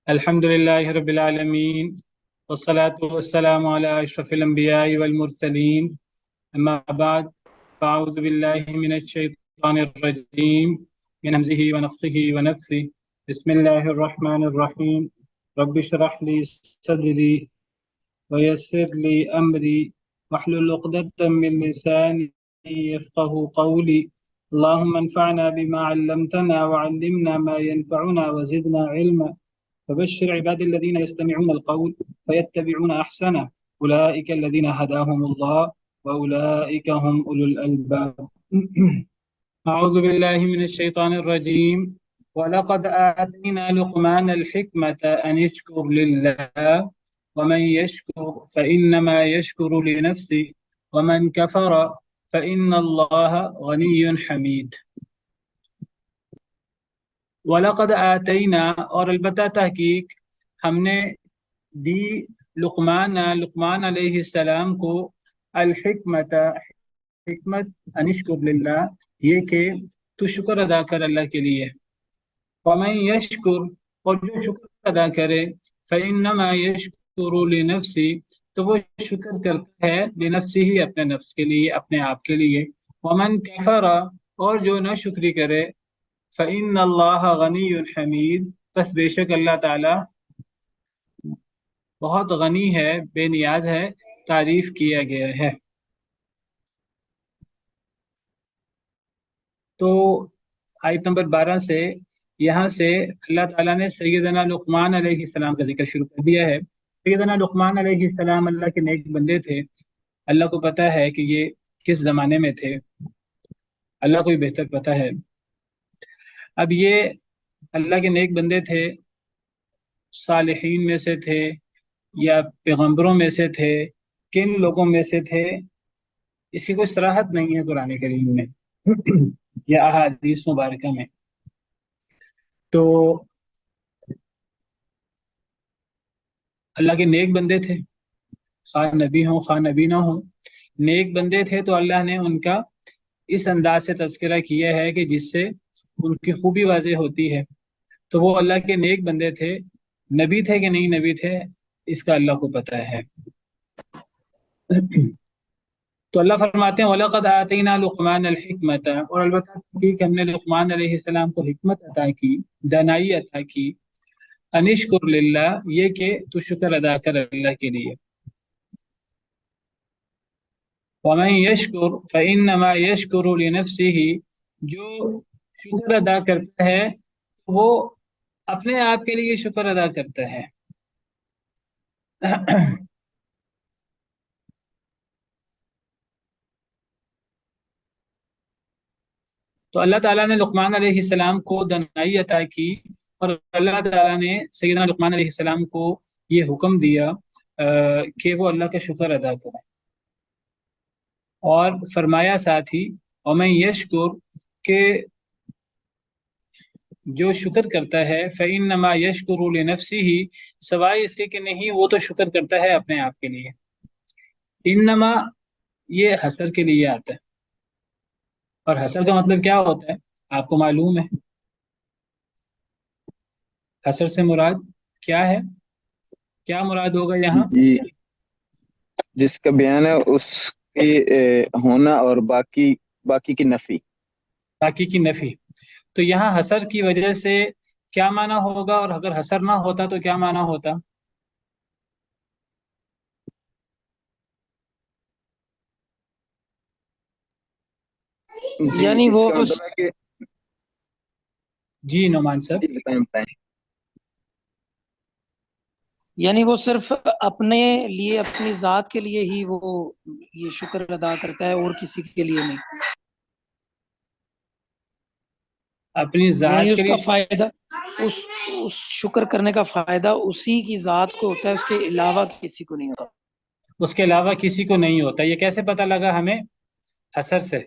الحمد لله رب العالمين، والصلاة والسلام على أشرف الأنبياء والمرسلين. أما بعد، فأعوذ بالله من الشيطان الرجيم، من همزه ونفخه ونفثه. بسم الله الرحمن الرحيم. رب اشرح لي صدري ويسر لي أمري واحلل عقدة من لساني يفقه قولي. اللهم انفعنا بما علمتنا وعلمنا ما ينفعنا وزدنا علما. فبشر عبادي الذين يستمعون القول فيتبعون أحسنه، أولئك الذين هداهم الله وأولئك هم أولو الألباب. أعوذ بالله من الشيطان الرجيم. ولقد آتينا لقمان الحكمة أن يشكر لله، ومن يشكر فإنما يشكر لنفسه، ومن كفر فإن الله غني حميد. وَلَقَدْ آتَيْنَا، اور البتہ تحقیق ہم نے دی لقمان علیہ السلام کو الحکمت، حکمت، انشکر للہ، یہ کہ تو شکر ادا کر اللہ کے لیے. وَمَن یشکر، اور جو شکر ادا کرے، فَإِنَّمَا یشکر لِنَفْسِهِ، تو وہ شکر کرتا ہے لنفسه، اپنے نفس کے لیے، اپنے آپ کے لیے. وَمَن کفر، اور جو نہ شکری کرے، فَإِنَّ اللَّهَ غَنِيٌّ حَمِيدٌ، بس بے شک اللہ تعالی بہت غنی ہے، بے نیاز ہے، تعریف کیا گیا ہے. تو آیت نمبر 12 سے یہاں سے اللہ تعالیٰ نے سیدنا لقمان علیہ السلام کا ذکر شروع کر دیا ہے. سیدنا لقمان علیہ السلام اللہ کے نیک بندے تھے. اللہ کو پتہ ہے کہ یہ کس زمانے میں تھے، اللہ کو ہی بہتر پتہ ہے. اب یہ اللہ کے نیک بندے تھے، صالحین میں سے تھے یا پیغمبروں میں سے تھے، کن لوگوں میں سے تھے، اس کی کوئی صراحت نہیں ہے قرآن کریم میں یا احادیث مبارکہ میں. تو اللہ کے نیک بندے تھے، خواہ نبی ہوں خواہ نبی نہ ہوں، نیک بندے تھے. تو اللہ نے ان کا اس انداز سے تذکرہ کیا ہے کہ جس سے ان کی خوبی واضح ہوتی ہے. تو وہ اللہ کے نیک بندے تھے. نبی تھے کہ نہیں نبی تھے، اس کا اللہ کو پتہ ہے. تو اللہ فرماتے ہیں وَلَقَدْ آتَيْنَا لُقْمَانَ الْحِكْمَةَ، اور البتہ کہ ہم نے لقمان علیہ السلام کو حکمت عطا کی، دانائی عطا کی. انشکر للہ، یہ کہ تو شکر ادا کر اللہ کے لیے. وَمَن يَشْكُرْ فَإِنَّمَا يَشْكُرُ لِنَفْسِهِ، جو شکر ادا کرتا ہے وہ اپنے آپ کے لیے شکر ادا کرتا ہے. تو اللہ تعالیٰ نے لقمان علیہ السلام کو دانائی عطا کی، اور اللہ تعالیٰ نے سیدنا لقمان علیہ السلام کو یہ حکم دیا کہ وہ اللہ کا شکر ادا کریں. اور فرمایا ساتھ ہی وَمَن یشکر، کہ جو شکر کرتا ہے فَإِنَّمَا یشکر لِنَفْسِهِ، سوائے اس کے کہ نہیں، وہ تو شکر کرتا ہے اپنے آپ کے لیے. انما، یہ حسر کے لیے آتا ہے، اور حسر کا مطلب کیا ہوتا ہے آپ کو معلوم ہے. حسر سے مراد کیا ہے، کیا مراد ہوگا یہاں؟ جی، جس کا بیان ہے اس کی ہونا اور باقی کی نفی. باقی کی نفی. تو یہاں حسر کی وجہ سے کیا معنی ہوگا، اور اگر حسر نہ ہوتا تو کیا معنی ہوتا؟ یعنی وہ جی نعمان صاحب. بتائیں. یعنی وہ صرف اپنے لیے، اپنی ذات کے لیے ہی وہ یہ شکر ادا کرتا ہے، اور کسی کے لیے نہیں. اپنی ذات یعنی کے اس کا لیے فائدہ، اس شکر کرنے کا فائدہ اسی کی ذات کو ہوتا ہے، اس کے علاوہ کسی کو نہیں ہوتا. اس کے علاوہ کسی کو نہیں ہوتا. یہ کیسے پتہ لگا ہمیں؟ حسر سے.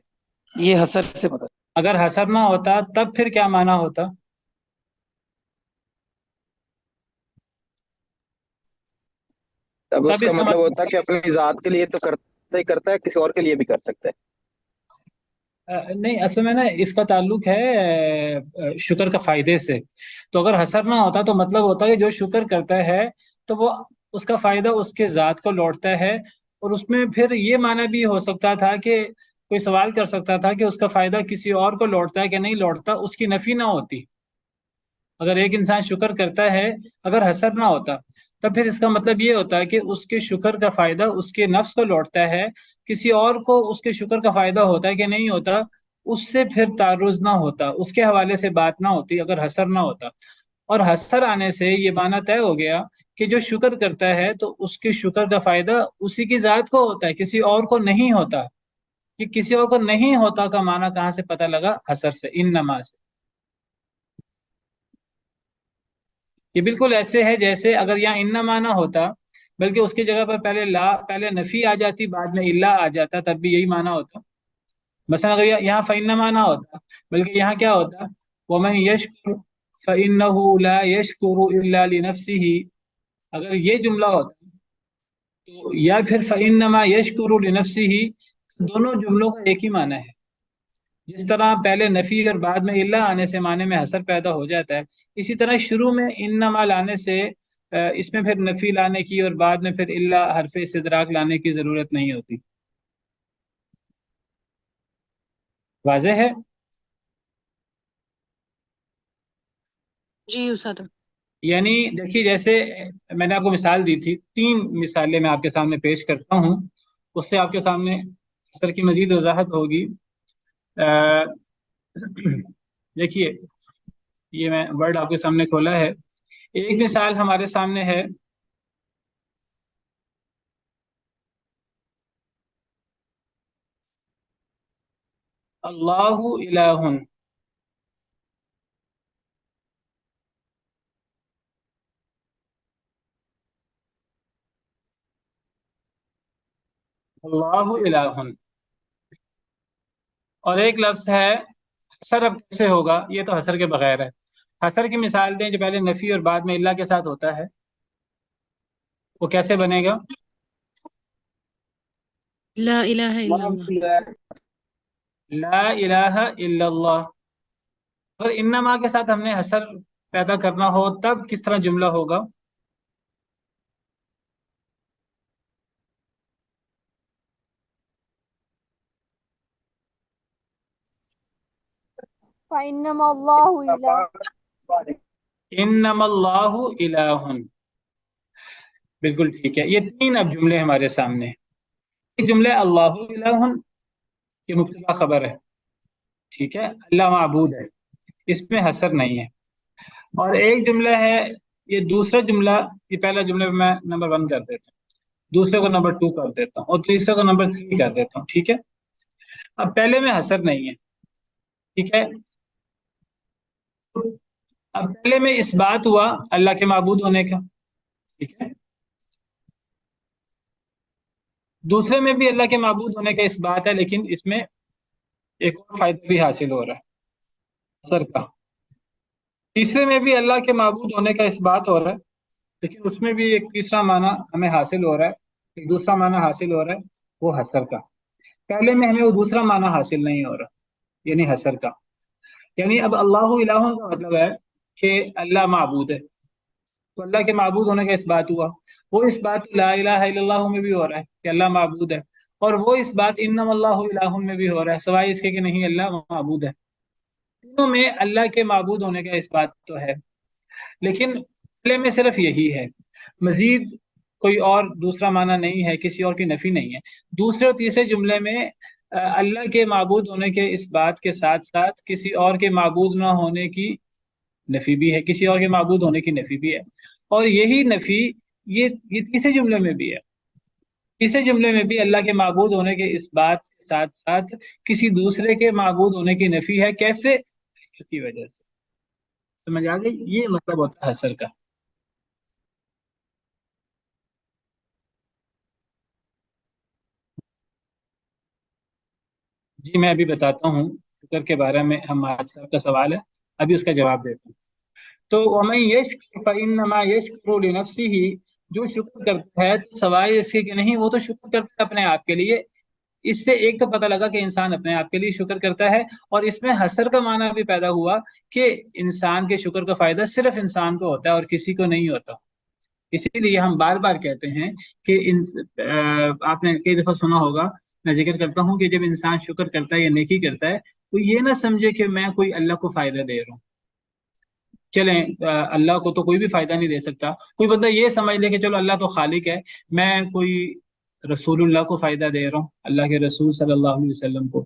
یہ حسر سے پتہ. اگر حسر نہ ہوتا تب پھر کیا معنی ہوتا؟ تب اس تب کا اس کا مطلب ہوتا ہے کہ اپنی ذات کے لیے تو کرتا ہی کرتا ہے، کسی اور کے لیے بھی کر سکتا ہے. نہیں، اصل میں نا اس کا تعلق ہے شکر کا فائدے سے. تو اگر حسر نہ ہوتا تو مطلب ہوتا ہے کہ جو شکر کرتا ہے تو وہ اس کا فائدہ اس کے ذات کو لوٹتا ہے. اور اس میں پھر یہ معنی بھی ہو سکتا تھا کہ کوئی سوال کر سکتا تھا کہ اس کا فائدہ کسی اور کو لوٹتا ہے کہ نہیں لوٹتا، اس کی نفی نہ ہوتی. اگر ایک انسان شکر کرتا ہے، اگر حسد نہ ہوتا، تب پھر اس کا مطلب یہ ہوتا ہے کہ اس کے شکر کا فائدہ اس کے نفس کو لوٹتا ہے. کسی اور کو اس کے شکر کا فائدہ ہوتا ہے کہ نہیں ہوتا، اس سے پھر تعرض نہ ہوتا، اس کے حوالے سے بات نہ ہوتی اگر حسر نہ ہوتا. اور حسر آنے سے یہ معنی طے ہو گیا کہ جو شکر کرتا ہے تو اس کے شکر کا فائدہ اسی کی ذات کو ہوتا ہے، کسی اور کو نہیں ہوتا. کہ کسی اور کو نہیں ہوتا کا معنی کہاں سے پتہ لگا؟ حسر سے، انما سے. یہ بالکل ایسے ہے جیسے اگر یہاں انما نہ ہوتا بلکہ اس کی جگہ پر پہلے نفی آ جاتی، بعد میں الا آ جاتا، تب بھی یہی معنی ہوتا. مثلا اگر یہاں فإنما نہ ہوتا بلکہ یہاں کیا ہوتا؟ وَمَن يَشْكُرْ فَإِنَّهُ لَا يَشْكُرُ إِلَّا لِنَفْسِهِ. اگر یہ جملہ ہوتا تو یا پھر فإنما يشكر لنفسه، دونوں جملوں کا ایک ہی معنی ہے. جس طرح پہلے نفی اور بعد میں الا آنے سے معنی میں حسر پیدا ہو جاتا ہے، اسی طرح شروع میں انما لانے سے اس میں پھر نفی لانے کی اور بعد میں پھر الا حرف استدراک لانے کی ضرورت نہیں ہوتی. واضح ہے؟ جی استاد. یعنی دیکھیے، جیسے میں نے آپ کو مثال دی تھی، 3 مثالیں میں آپ کے سامنے پیش کرتا ہوں، اس سے آپ کے سامنے حسر کی مزید وضاحت ہوگی. دیکھیے، یہ میں ورڈ آپ کے سامنے کھولا ہے. ایک مثال ہمارے سامنے ہے اللہ الہ. اللہ الہ. اور ایک لفظ ہے حسر. اب کیسے ہوگا؟ یہ تو حسر کے بغیر ہے. حسر کی مثال دیں جو پہلے نفی اور بعد میں اللہ کے ساتھ ہوتا ہے، وہ کیسے بنے گا؟ لا الہ الا اللہ. لا الہ الا اللہ. اور انما کے ساتھ ہم نے حسر پیدا کرنا ہو تب کس طرح جملہ ہوگا؟ فإنما الله إله. انما اللہ الہ. بالکل ٹھیک ہے. یہ 3 اب جملے ہمارے سامنے. ایک جملے اللہ الہ، یہ مبتدا خبر ہے، ٹھیک ہے، اللہ معبود ہے، اس میں حسر نہیں ہے. اور ایک جملہ ہے، یہ دوسرا جملہ، یہ پہلا جملہ میں نمبر 1 کر دیتا ہوں، دوسرے کو نمبر 2 کر دیتا ہوں، اور تیسرے کو نمبر 3 کر دیتا ہوں. ٹھیک ہے. اب پہلے میں حسر نہیں ہے، ٹھیک ہے. اب پہلے میں اس بات ہوا اللہ کے معبود ہونے کا، ٹھیک ہے. دوسرے میں بھی اللہ کے معبود ہونے کا اس بات ہے، لیکن اس میں ایک اور فائدہ بھی حاصل ہو رہا ہے حسر کا. تیسرے میں بھی اللہ کے معبود ہونے کا اس بات ہو رہا ہے، لیکن اس میں بھی ایک تیسرا معنی ہمیں حاصل ہو رہا ہے، ایک دوسرا معنی حاصل ہو رہا ہے، وہ حسر کا. پہلے میں ہمیں وہ دوسرا معنی حاصل نہیں ہو رہا، یعنی حسر کا. یعنی اب اللہ الہ کا مطلب ہے کہ اللہ معبود ہے، تو اللہ کے معبود ہونے کا اس بات ہوا. وہ اس بات لا الہ الا اللہ میں بھی ہو رہا ہے کہ اللہ معبود ہے، اور وہ اس بات انما اللہ الہ میں بھی ہو رہا ہے، سوائے اس کے کہ نہیں اللہ معبود ہے. تینوں میں اللہ کے معبود ہونے کا اس بات تو ہے، لیکن پہلے میں صرف یہی ہے، مزید کوئی اور دوسرا معنی نہیں ہے، کسی اور کی نفی نہیں ہے. دوسرے اور تیسرے جملے میں اللہ کے معبود ہونے کے اس بات کے ساتھ ساتھ کسی اور کے معبود نہ ہونے کی نفی بھی ہے، کسی اور کے معبود ہونے کی نفی بھی ہے. اور یہی نفی یہ تیسرے جملے میں بھی ہے. تیسرے جملے میں بھی اللہ کے معبود ہونے کے اس بات کے ساتھ ساتھ کسی دوسرے کے معبود ہونے کی نفی ہے. کیسے؟ کی وجہ سے. سمجھ آ گئی؟ یہ مطلب ہوتا ہے حسر کا. جی میں ابھی بتاتا ہوں شکر کے بارے میں. ہم صاحب کا سوال ہے، ابھی اس کا جواب دیتا ہوں. تو وَمَن يَشْكُرْ فَإِنَّمَا يَشْكُرُ لِنَفْسِهِ. جو شکر کرتا ہے تو سوائے اس کے کہ نہیں، وہ تو شکر کرتا ہے اپنے آپ کے لیے. اس سے ایک تو پتہ لگا کہ انسان اپنے آپ کے لیے شکر کرتا ہے، اور اس میں حسر کا معنی بھی پیدا ہوا کہ انسان کے شکر کا فائدہ صرف انسان کو ہوتا ہے اور کسی کو نہیں ہوتا۔ اسی لیے ہم بار بار کہتے ہیں کہ آپ نے کئی دفعہ سنا ہوگا، میں ذکر کرتا ہوں کہ جب انسان شکر کرتا ہے یا نیکی کرتا ہے تو یہ نہ سمجھے کہ میں کوئی اللہ کو فائدہ دے رہا ہوں۔ چلیں اللہ کو تو کوئی بھی فائدہ نہیں دے سکتا، کوئی بندہ یہ سمجھ لے کہ چلو اللہ تو خالق ہے، میں کوئی رسول اللہ کو فائدہ دے رہا ہوں، اللہ کے رسول صلی اللہ علیہ وسلم کو۔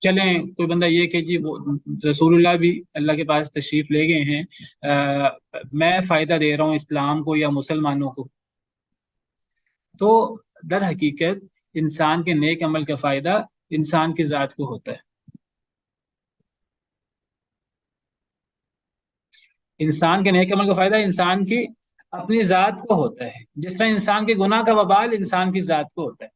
چلیں کوئی بندہ یہ کہ جی وہ رسول اللہ بھی اللہ کے پاس تشریف لے گئے ہیں، میں فائدہ دے رہا ہوں اسلام کو یا مسلمانوں کو۔ تو در حقیقت انسان کے نیک عمل کا فائدہ انسان کی ذات کو ہوتا ہے، انسان کے نیک عمل کا فائدہ انسان کی اپنی ذات کو ہوتا ہے، جس طرح انسان کے گناہ کا وبال انسان کی ذات کو ہوتا ہے۔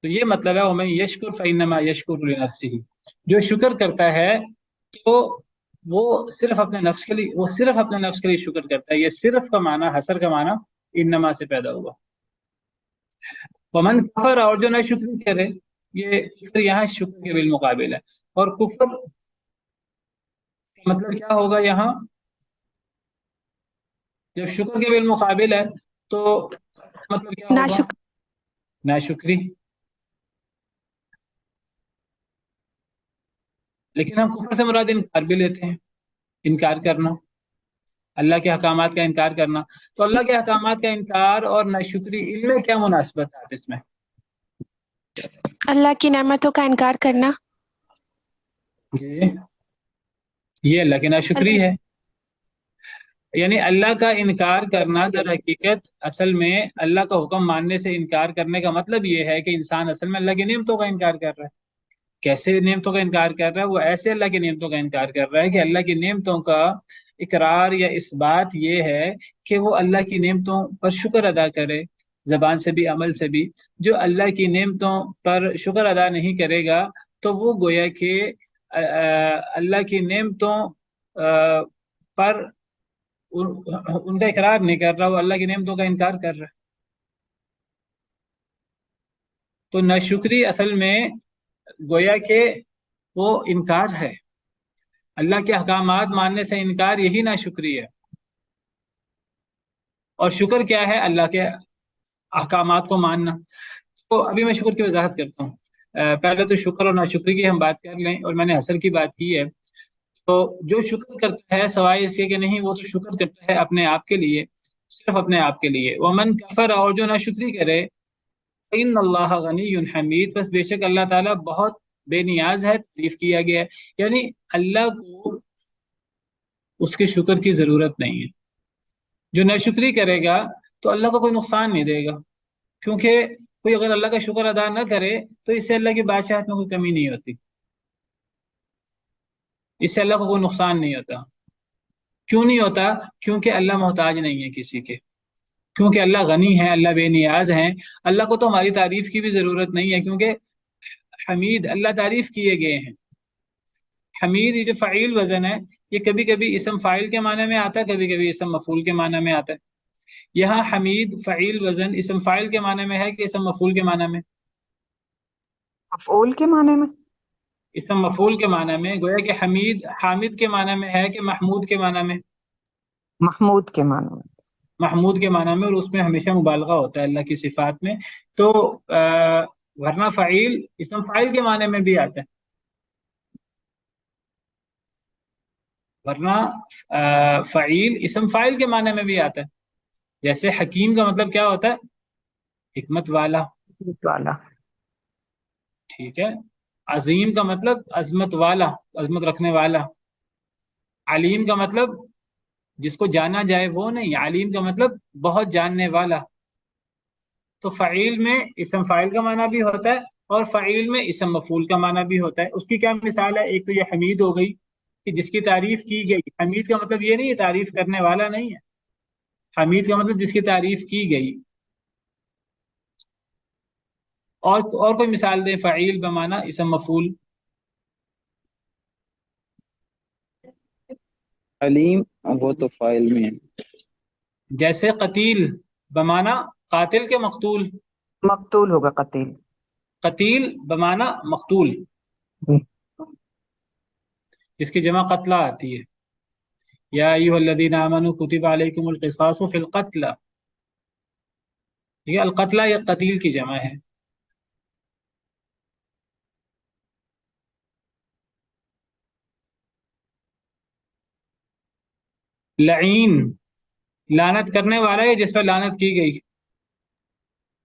تو یہ مطلب ہے وَمَن يَشْكُرْ فَإِنَّمَا يَشْكُرُ لِنَفْسِهِ، جو شکر کرتا ہے تو وہ صرف اپنے نفس کے لیے شکر کرتا ہے۔ یہ صرف کا معنی، حسر کا معنی انما سے پیدا ہوا۔ ومن کفر، اور جو نہ شکر کرے، یہ کفر یہاں شکر کے بالمقابل ہے، اور کفر کا مطلب کیا ہوگا یہاں؟ جب شکر کے بالمقابل ہے تو مطلب کیا ہوگا؟ ناشکری۔ لیکن ہم کفر سے مراد انکار بھی لیتے ہیں، انکار کرنا، اللہ کے احکامات کا انکار کرنا۔ تو اللہ کے احکامات کا انکار اور ناشکری، ان میں کیا مناسبت ہے اس میں؟ اللہ کی نعمتوں کا انکار کرنا، یہ اللہ کی ناشکری ہے۔ یعنی اللہ کا انکار کرنا در حقیقت اصل میں اللہ کا حکم ماننے سے انکار کرنے کا مطلب یہ ہے کہ انسان اصل میں اللہ کی نعمتوں کا انکار کر رہا ہے۔ کیسے نعمتوں کا انکار کر رہا ہے؟ وہ ایسے اللہ کی نعمتوں کا انکار کر رہا ہے کہ اللہ کی نعمتوں کا اقرار یا اثبات یہ ہے کہ وہ اللہ کی نعمتوں پر شکر ادا کرے، زبان سے بھی عمل سے بھی۔ جو اللہ کی نعمتوں پر شکر ادا نہیں کرے گا تو وہ گویا کہ اللہ کی نعمتوں پر ان کا اقرار نہیں کر رہا، وہ اللہ کی نعمتوں کا انکار کر رہا ہے۔ تو ناشکری اصل میں گویا کہ وہ انکار ہے، اللہ کے احکامات ماننے سے انکار، یہی ناشکری ہے۔ اور شکر کیا ہے؟ اللہ کے احکامات کو ماننا۔ تو ابھی میں شکر کی وضاحت کرتا ہوں۔ پہلے تو شکر اور ناشکری کی ہم بات کر لیں، اور میں نے حسر کی بات کی ہے۔ تو جو شکر کرتا ہے سوائے اس کے کہ نہیں، وہ تو شکر کرتا ہے اپنے آپ کے لیے، صرف اپنے آپ کے لیے۔ ومن کفر، اور جو ناشکری کرے، ان اللہ غنی حمید، بس بے شک اللہ تعالیٰ بہت بے نیاز ہے، تعریف کیا گیا ہے۔ یعنی اللہ کو اس کے شکر کی ضرورت نہیں ہے۔ جو ناشکری کرے گا تو اللہ کو کوئی نقصان نہیں دے گا، کیونکہ کوئی اگر اللہ کا شکر ادا نہ کرے تو اس سے اللہ کی بادشاہت میں کوئی کمی نہیں ہوتی، اس سے اللہ کو کوئی نقصان نہیں ہوتا۔ کیوں نہیں ہوتا؟ کیونکہ اللہ محتاج نہیں ہے کسی کے، کیونکہ اللہ غنی ہے، اللہ بے نیاز ہیں۔ اللہ کو تو ہماری تعریف کی بھی ضرورت نہیں ہے، کیونکہ حمید اللہ تعریف کیے گئے ہیں۔ حمید یہ جو فعیل وزن ہے، یہ کبھی کبھی اسم فاعل کے معنی میں آتا ہے، کبھی کبھی اسم مفعول کے معنی میں آتا ہے۔ یہاں حمید فعیل وزن اسم فاعل کے معنی میں ہے کہ اسم مفعول کے معنی میں؟ مفعول کے معنی میں، اسم مفعول کے معنی میں۔ گویا کہ حمید حامد کے معنی میں ہے کہ محمود کے معنی میں؟ محمود کے معنی میں، محمود کے معنی میں، اور اس میں ہمیشہ مبالغہ ہوتا ہے اللہ کی صفات میں۔ تو ورنہ فعیل اسم فاعل کے معنی میں بھی آتا ہے، ورنہ فعیل اسم فاعل کے معنی میں بھی آتا ہے۔ جیسے حکیم کا مطلب کیا ہوتا ہے؟ حکمت والا، والا، ٹھیک ہے۔ عظیم کا مطلب عظمت والا، عظمت رکھنے والا۔ علیم کا مطلب جس کو جانا جائے وہ نہیں، علیم کا مطلب بہت جاننے والا۔ تو فعیل میں اسم فاعل کا معنی بھی ہوتا ہے، اور فعیل میں اسم مفعول کا معنی بھی ہوتا ہے۔ اس کی کیا مثال ہے؟ ایک تو یہ حمید ہو گئی کہ جس کی تعریف کی گئی۔ حمید کا مطلب یہ نہیں ہے تعریف کرنے والا نہیں ہے، حمید کا مطلب جس کی تعریف کی گئی۔ اور کوئی مثال دیں فعیل بمعنی اسم مفعول؟ علیم وہ تو فائل میں ہے۔ جیسے قتیل بمانا قاتل کے مقتول، مقتول ہوگا قتیل. قتیل بمانا مقتول، جی. جس کی جمع قتلہ آتی ہے. یا ایھا الذین آمنوا کتب علیکم القصاص فی القتل، یہ القتلہ یہ قتیل کی جمع ہے. لعین لعنت کرنے والا ہے جس پر لعنت کی گئی،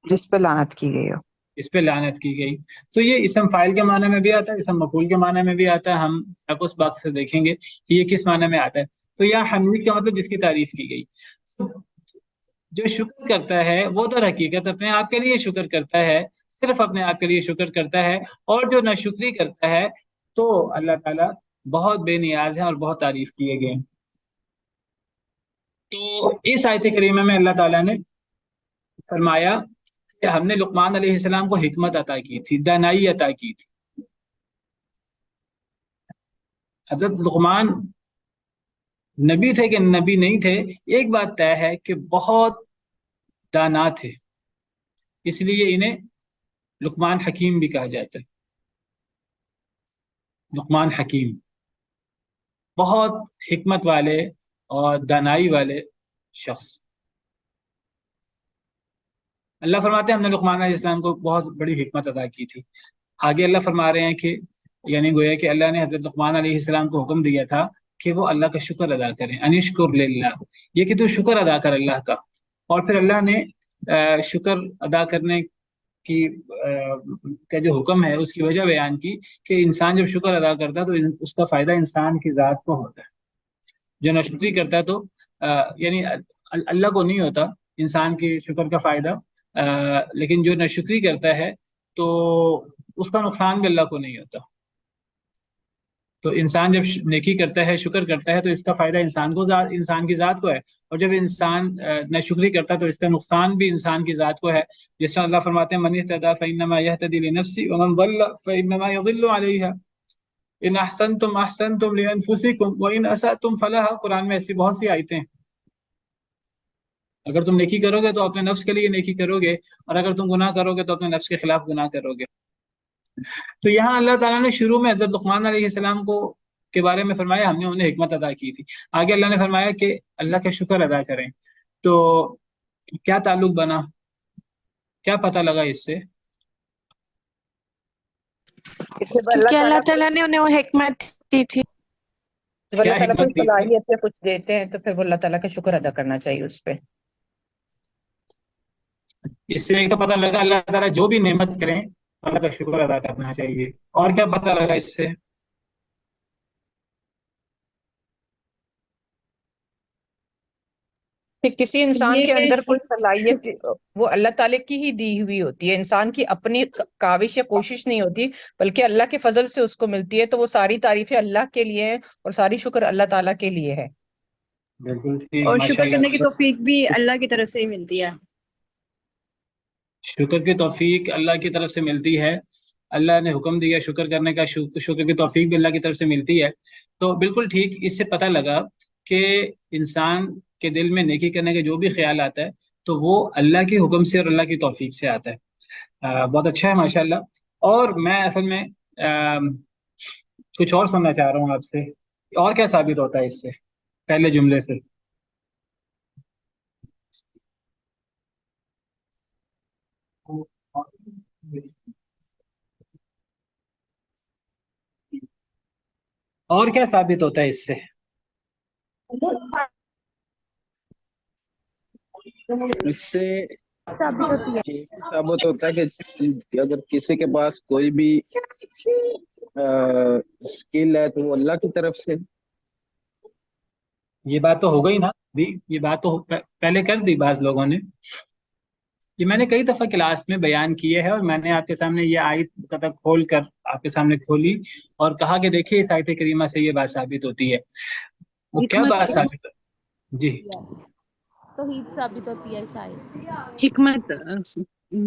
جس پہ لعنت کی گئی ہو. اس پہ لعنت کی گئی. تو یہ اسم فاعل کے معنی میں بھی آتا ہے، اسم مفعول کے معنی میں بھی آتا ہے. ہم اس بات سے دیکھیں گے کہ یہ کس معنی میں آتا ہے. تو یہاں حمید کا مطلب جس کی تعریف کی گئی. جو شکر کرتا ہے وہ تو حقیقت اپنے آپ کے لیے شکر کرتا ہے، صرف اپنے آپ کے لیے شکر کرتا ہے. اور جو ناشکری کرتا ہے تو اللہ تعالیٰ بہت بے نیاز ہے اور بہت تعریف کیے گئے. تو اس آیت کریمہ میں اللہ تعالیٰ نے فرمایا کہ ہم نے لقمان علیہ السلام کو حکمت عطا کی تھی، دانائی عطا کی تھی. حضرت لقمان نبی تھے کہ نبی نہیں تھے، ایک بات طے ہے کہ بہت دانا تھے، اس لیے انہیں لقمان حکیم بھی کہا جاتا ہے. لقمان حکیم، بہت حکمت والے اور دانائی والے شخص. اللہ فرماتے ہیں ہم نے لقمان علیہ السلام کو بہت بڑی حکمت عطا کی تھی. آگے اللہ فرما رہے ہیں کہ یعنی گویا کہ اللہ نے حضرت لقمان علیہ السلام کو حکم دیا تھا کہ وہ اللہ کا شکر ادا کریں. انشکر للہ، یہ کہ تو شکر ادا کر اللہ کا. اور پھر اللہ نے شکر ادا کرنے کی کا جو حکم ہے اس کی وجہ بیان کی کہ انسان جب شکر ادا کرتا ہے تو اس کا فائدہ انسان کی ذات کو ہوتا ہے. جو ناشکری کرتا ہے تو یعنی اللہ کو نہیں ہوتا انسان کی شکر کا فائدہ، لیکن جو ناشکری کرتا ہے تو اس کا نقصان بھی اللہ کو نہیں ہوتا. تو انسان جب نیکی کرتا ہے، شکر کرتا ہے، تو اس کا فائدہ انسان کی ذات کو ہے. اور جب انسان ناشکری کرتا ہے تو اس کا نقصان بھی انسان کی ذات کو ہے. جس طرح اللہ فرماتے ہیں من اهتدى فإنما يهتدي لنفسه ومن ضل فإنما يضل عليها ان احسنتم احسنتم لانفسکم وان اسأتم فلها. قرآن میں ایسی بہت سی آیتیں ہیں. اگر تم نیکی کرو گے تو اپنے نفس کے لیے نیکی کرو گے، اور اگر تم گناہ کرو گے تو اپنے نفس کے خلاف گناہ کرو گے. تو یہاں اللہ تعالیٰ نے شروع میں حضرت لقمان علیہ السلام کو کے بارے میں فرمایا ہم نے انہیں حکمت ادا کی تھی. آگے اللہ نے فرمایا کہ اللہ کا شکر ادا کریں. تو کیا تعلق بنا، کیا پتہ لگا اس سے؟ کیونکہ اللہ تعالیٰ نے انہیں وہ حکمت دی تھی. جب اللہ تعالیٰ حکمت کو دی؟ صلاحیت سے کچھ دیتے ہیں تو پھر وہ اللہ تعالیٰ کا شکر ادا کرنا چاہیے اس پہ. اس سے ایک تو پتہ لگا اللہ تعالیٰ جو بھی نعمت کریں اللہ کا شکر ادا کرنا چاہیے. اور کیا پتہ لگا اس سے؟ کہ کسی انسان کے اندر کوئی صلاحیت وہ اللہ تعالیٰ کی ہی دی ہوئی ہوتی ہے، انسان کی اپنی کاوش یا کوشش نہیں ہوتی، بلکہ اللہ کے فضل سے اس کو ملتی ہے. تو وہ ساری تعریفیں اللہ کے لیے ہیں اور ساری شکر اللہ تعالیٰ کے لیے ہے. بالکل ٹھیک، اور ماشاء شکر کرنے کی اللہ. توفیق بھی اللہ کی طرف سے ہی ملتی ہے. شکر کی توفیق اللہ کی طرف سے ملتی ہے. اللہ نے حکم دیا شکر کرنے کا، شکر کی توفیق بھی اللہ کی طرف سے ملتی ہے. تو بالکل ٹھیک، اس سے پتہ لگا کہ انسان کے دل میں نیکی کرنے کا جو بھی خیال آتا ہے تو وہ اللہ کے حکم سے اور اللہ کی توفیق سے آتا ہے. بہت اچھا ہے ماشاءاللہ. اور میں اصل میں کچھ اور سننا چاہ رہا ہوں آپ سے. اور کیا ثابت ہوتا ہے اس سے پہلے جملے سے؟ اور کیا ثابت ہوتا ہے اس سے؟ اس سے ثابت ہوتی ہے. ثابت ہوتا ہے کہ اگر کسی کے پاس کوئی بھی اسکل ہے تو وہ اللہ کی طرف سے. یہ بات تو ہو گئی نا بھی، یہ بات تو پہلے کر دی بعض لوگوں نے. یہ میں نے کئی دفعہ کلاس میں بیان کیے ہے، اور میں نے آپ کے سامنے یہ آیت قطع کھول کر آپ کے سامنے کھولی اور کہا کہ دیکھیے اس آیت کریمہ سے یہ بات ثابت ہوتی ہے. وہ کیا بات ثابت ہے؟ جی توحید ثابت ہوتی ہے اس آیت سے. حکمت،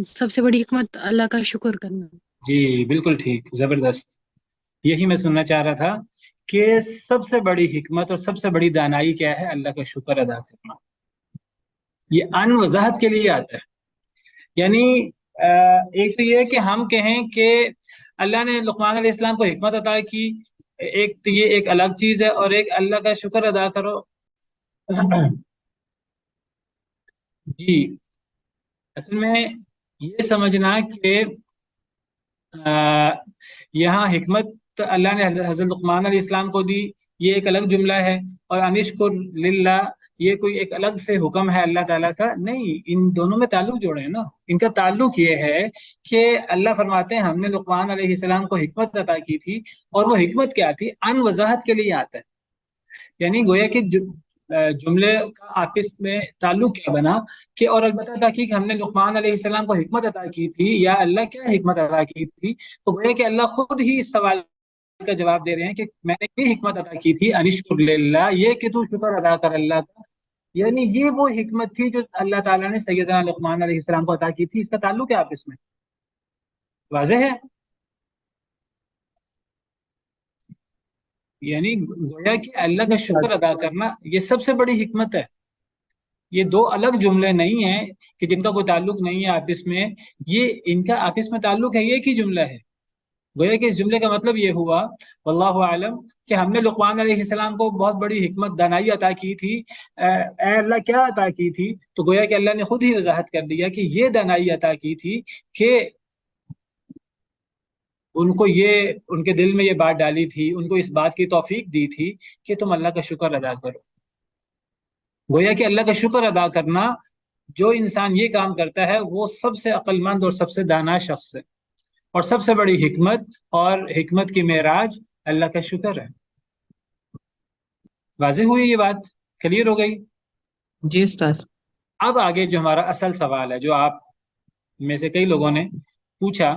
سب سے بڑی حکمت اللہ کا شکر کرنا. جی بالکل ٹھیک، زبردست. یہی میں سننا چاہ رہا تھا کہ سب سے بڑی حکمت اور سب سے بڑی دانائی کیا ہے؟ اللہ کا شکر ادا کرنا. یہ ان وضاحت کے لیے آتا ہے. یعنی ایک تو یہ ہے کہ ہم کہیں کہ اللہ نے لقمان علیہ السلام کو حکمت عطا کی، ایک تو یہ ایک الگ چیز ہے، اور ایک اللہ کا شکر ادا کرو. جی اصل میں یہ سمجھنا کہ یہاں حکمت اللہ نے حضرت لقمان علیہ السلام کو دی، یہ ایک الگ جملہ ہے، اور انشکر للہ یہ کوئی ایک الگ سے حکم ہے اللہ تعالیٰ کا. نہیں، ان دونوں میں تعلق جوڑے ہیں نا. ان کا تعلق یہ ہے کہ اللہ فرماتے ہیں ہم نے لقمان علیہ السلام کو حکمت عطا کی تھی، اور وہ حکمت کیا تھی؟ ان وضاحت کے لیے آتا ہے. یعنی گویا کہ جملے کا آپس میں تعلق کیا بنا کہ اور البتہ تحقیق ہم نے لقمان علیہ السلام کو حکمت عطا کی تھی، یا اللہ کیا حکمت عطا کی تھی؟ تو گویا کہ اللہ خود ہی اس سوال کا جواب دے رہے ہیں کہ میں نے یہ حکمت عطا کی تھی، انشکر للہ، یہ کہ تو شکر ادا کر اللہ کا. یعنی یہ وہ حکمت تھی جو اللہ تعالیٰ نے سیدنا لقمان علیہ السلام کو عطا کی تھی. اس کا تعلق ہے آپس میں. واضح ہے؟ یعنی گویا کہ اللہ کا شکر ادا کرنا یہ سب سے بڑی حکمت ہے. یہ دو الگ جملے نہیں ہیں کہ جن کا کوئی تعلق نہیں ہے آپس میں، یہ ان کا آپس میں تعلق ہے، یہ ایک ہی جملہ ہے. گویا کہ اس جملے کا مطلب یہ ہوا واللہ عالم کہ ہم نے لقمان علیہ السلام کو بہت بڑی حکمت دانائی عطا کی تھی. اے اللہ کیا عطا کی تھی؟ تو گویا کہ اللہ نے خود ہی وضاحت کر دیا کہ یہ دانائی عطا کی تھی کہ ان کو یہ ان کے دل میں یہ بات ڈالی تھی، ان کو اس بات کی توفیق دی تھی کہ تم اللہ کا شکر ادا کرو. گویا کہ اللہ کا شکر ادا کرنا، جو انسان یہ کام کرتا ہے وہ سب سے عقل مند اور سب سے دانا شخص ہے، اور سب سے بڑی حکمت اور حکمت کی معراج اللہ کا شکر ہے. واضح ہوئی یہ بات؟ کلیئر ہو گئی؟ جی استاذ. اب آگے جو ہمارا اصل سوال ہے، جو آپ میں سے کئی لوگوں نے پوچھا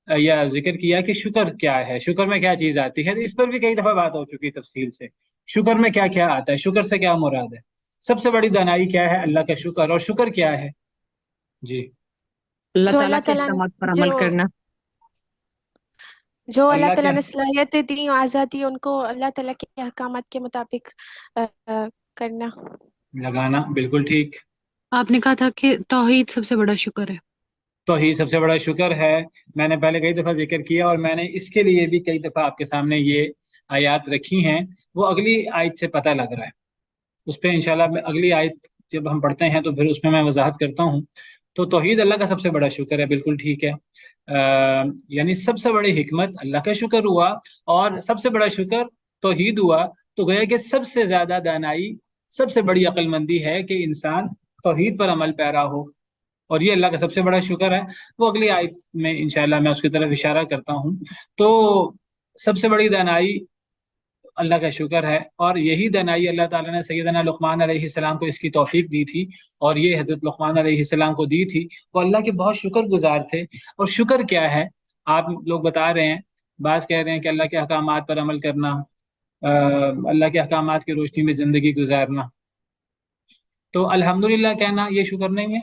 یا ذکر کیا کہ شکر کیا ہے، شکر میں کیا چیز آتی ہے، اس پر بھی کئی دفعہ بات ہو چکی تفصیل سے. شکر میں کیا کیا آتا ہے، شکر سے کیا مراد ہے، سب سے بڑی دانائی کیا ہے؟ اللہ کا شکر. اور شکر کیا ہے؟ جی اللہ جو تعالیٰ اللہ کے تعالیٰ احکامات پر جو عمل کرنا. جو اللہ اللہ تعالیٰ کے نے صلاحیتیں دی اور آزادی ان کو اللہ تعالیٰ کے احکامات کے مطابق کرنا. لگانا، بالکل ٹھیک. آپ نے کہا تھا کہ توحید سب سے بڑا شکر ہے. توحید سب سے بڑا شکر ہے. میں نے پہلے کئی دفعہ ذکر کیا، اور میں نے اس کے لیے بھی کئی دفعہ آپ کے سامنے یہ آیات رکھی ہیں. وہ اگلی آیت سے پتہ لگ رہا ہے، اس پہ انشاءاللہ اگلی آیت جب ہم پڑھتے ہیں تو پھر اس میں وضاحت کرتا ہوں. تو توحید اللہ کا سب سے بڑا شکر ہے، بالکل ٹھیک ہے. یعنی سب سے بڑی حکمت اللہ کا شکر ہوا، اور سب سے بڑا شکر توحید ہوا. تو گویا کہ سب سے زیادہ دانائی، سب سے بڑی عقل مندی ہے کہ انسان توحید پر عمل پیرا ہو، اور یہ اللہ کا سب سے بڑا شکر ہے. وہ اگلی آیت میں انشاءاللہ میں اس کی طرف اشارہ کرتا ہوں. تو سب سے بڑی دانائی اللہ کا شکر ہے، اور یہی دانائی اللہ تعالیٰ نے سیدنا لقمان علیہ السلام کو اس کی توفیق دی تھی، اور یہ حضرت لقمان علیہ السلام کو دی تھی. وہ اللہ کے بہت شکر گزار تھے. اور شکر کیا ہے؟ آپ لوگ بتا رہے ہیں، بعض کہہ رہے ہیں کہ اللہ کے احکامات پر عمل کرنا، اللہ کے احکامات کی روشنی میں زندگی گزارنا. تو الحمدللہ کہنا یہ شکر نہیں ہے؟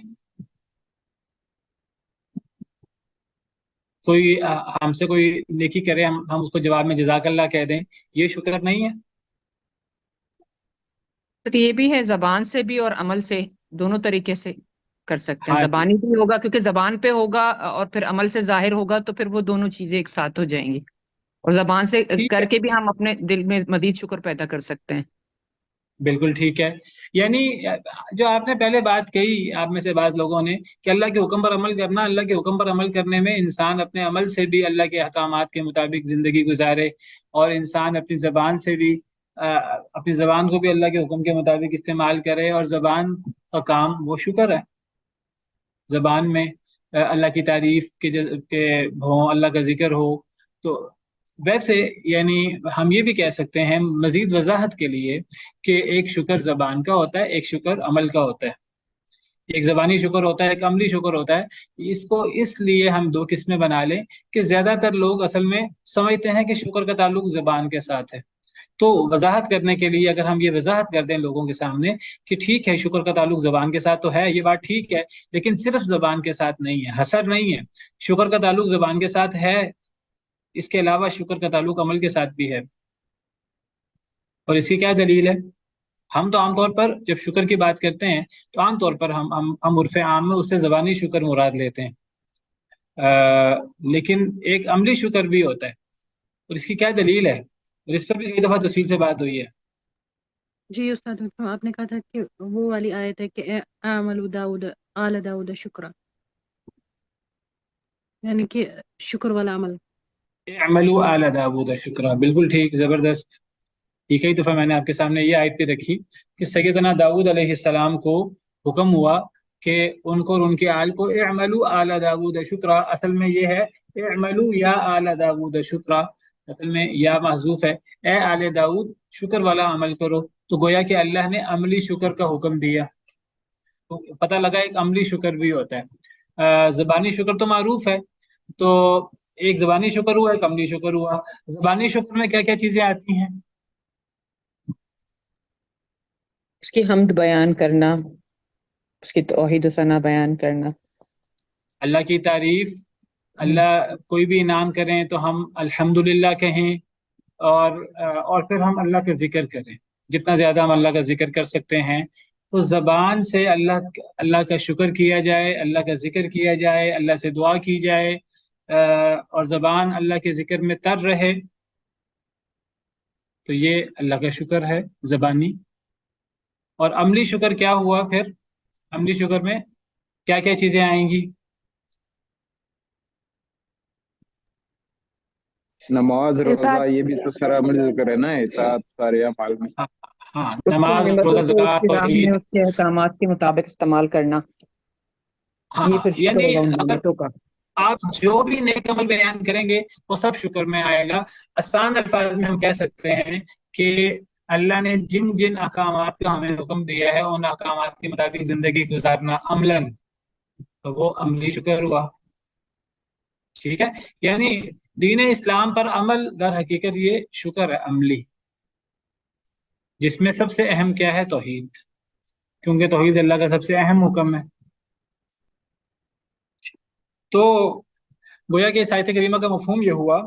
کوئی ہم سے کوئی نیکی کرے، ہم اس کو جواب میں جزاک اللہ کہہ دیں، یہ شکر نہیں ہے؟ تو یہ بھی ہے، زبان سے بھی اور عمل سے، دونوں طریقے سے کر سکتے ہیں. ہاں، زبانی بھی ہوگا کیونکہ زبان پہ ہوگا، اور پھر عمل سے ظاہر ہوگا، تو پھر وہ دونوں چیزیں ایک ساتھ ہو جائیں گی. اور زبان سے ٹھیک کر ہے، کے بھی ہم اپنے دل میں مزید شکر پیدا کر سکتے ہیں. بالکل ٹھیک ہے. یعنی جو آپ نے پہلے بات کہی، آپ میں سے بعض لوگوں نے، کہ اللہ کے حکم پر عمل کرنا، اللہ کے حکم پر عمل کرنے میں انسان اپنے عمل سے بھی اللہ کے احکامات کے مطابق زندگی گزارے، اور انسان اپنی زبان سے بھی اپنی زبان کو بھی اللہ کے حکم کے مطابق استعمال کرے. اور زبان کا کام وہ شکر ہے. زبان میں اللہ کی تعریف کے ہوں، اللہ کا ذکر ہو. تو ویسے یعنی ہم یہ بھی کہہ سکتے ہیں مزید وضاحت کے لیے کہ ایک شکر زبان کا ہوتا ہے، ایک شکر عمل کا ہوتا ہے. ایک زبانی شکر ہوتا ہے، ایک عملی شکر ہوتا ہے. اس کو اس لیے ہم دو قسمیں بنا لیں کہ زیادہ تر لوگ اصل میں سمجھتے ہیں کہ شکر کا تعلق زبان کے ساتھ ہے. تو وضاحت کرنے کے لیے اگر ہم یہ وضاحت کر دیں لوگوں کے سامنے کہ ٹھیک ہے شکر کا تعلق زبان کے ساتھ تو ہے، یہ بات ٹھیک ہے، لیکن صرف زبان کے ساتھ نہیں ہے، حصر نہیں ہے. شکر کا تعلق زبان کے ساتھ ہے، اس کے علاوہ شکر کا تعلق عمل کے ساتھ بھی ہے. اور اس کی کیا دلیل ہے؟ ہم تو عام طور پر جب شکر کی بات کرتے ہیں تو عام طور پر ہم عرف عام میں اس سے زبانی شکر مراد لیتے ہیں، لیکن ایک عملی شکر بھی ہوتا ہے، اور اس کی کیا دلیل ہے، اور اس پر بھی کئی دفعہ تفصیل سے بات ہوئی ہے۔ جی استاد، آپ نے کہا تھا کہ وہ والی آیت ہے کہ اعملوا داؤد آل داؤد شکرا، یعنی کہ شکر والا عمل۔ اعملوا آل داؤد شکرا، بالکل ٹھیک، زبردست۔ یہ کئی دفعہ میں نے آپ کے سامنے یہ آیت بھی رکھی کہ سیدنا داؤد علیہ السلام کو حکم ہوا کہ ان کو اور ان کے آل کو اعملوا آل داؤد شکرا، اصل میں یہ ہے اعملوا یا آل داؤد شکرا، اصل میں یا محذوف ہے، اے آل داؤد شکر والا عمل کرو، تو گویا کہ اللہ نے عملی شکر کا حکم دیا، تو پتہ لگا ایک عملی شکر بھی ہوتا ہے۔ زبانی شکر تو معروف ہے، تو ایک زبانی شکر ہوا، ایک عملی شکر ہوا۔ زبانی شکر میں کیا کیا چیزیں آتی ہیں؟ اس کی حمد بیان کرنا، اس کی توحید و ثنا بیان کرنا، اللہ کی تعریف، اللہ کوئی بھی انعام کریں تو ہم الحمدللہ کہیں، اور پھر ہم اللہ کا ذکر کریں، جتنا زیادہ ہم اللہ کا ذکر کر سکتے ہیں، تو زبان سے اللہ کا شکر کیا جائے، اللہ کا ذکر کیا جائے، اللہ سے دعا کی جائے، اور زبان اللہ کے ذکر میں تر رہے، تو یہ اللہ کا شکر ہے زبانی۔ اور عملی شکر کیا ہوا پھر؟ عملی شکر میں کیا کیا چیزیں آئیں گی؟ نماز، روزہ، یہ بھی تو سارا عمل ذکر ہے نا، اطاعت سارے اعمال میں۔ ہاں، اس کی نماز، نعمتوں روزہ، کو اس زکوٰۃ، کی راہ میں توحید۔ اس کے احکامات کے مطابق استعمال کرنا، ہاں، یہ پھر شکر یعنی ہوگا ان اگر نعمتوں کا۔ آپ جو بھی نیک عمل بیان کریں گے وہ سب شکر میں آئے گا۔ آسان الفاظ میں ہم کہہ سکتے ہیں کہ اللہ نے جن جن احکامات کا ہمیں حکم دیا ہے ان احکامات کے مطابق زندگی گزارنا عملاً، تو وہ عملی شکر ہوا، ٹھیک ہے۔ یعنی دین اسلام پر عمل در حقیقت یہ شکر ہے عملی، جس میں سب سے اہم کیا ہے؟ توحید، کیونکہ توحید اللہ کا سب سے اہم حکم ہے۔ تو گویا کہ اس آیت کریمہ کا مفہوم یہ ہوا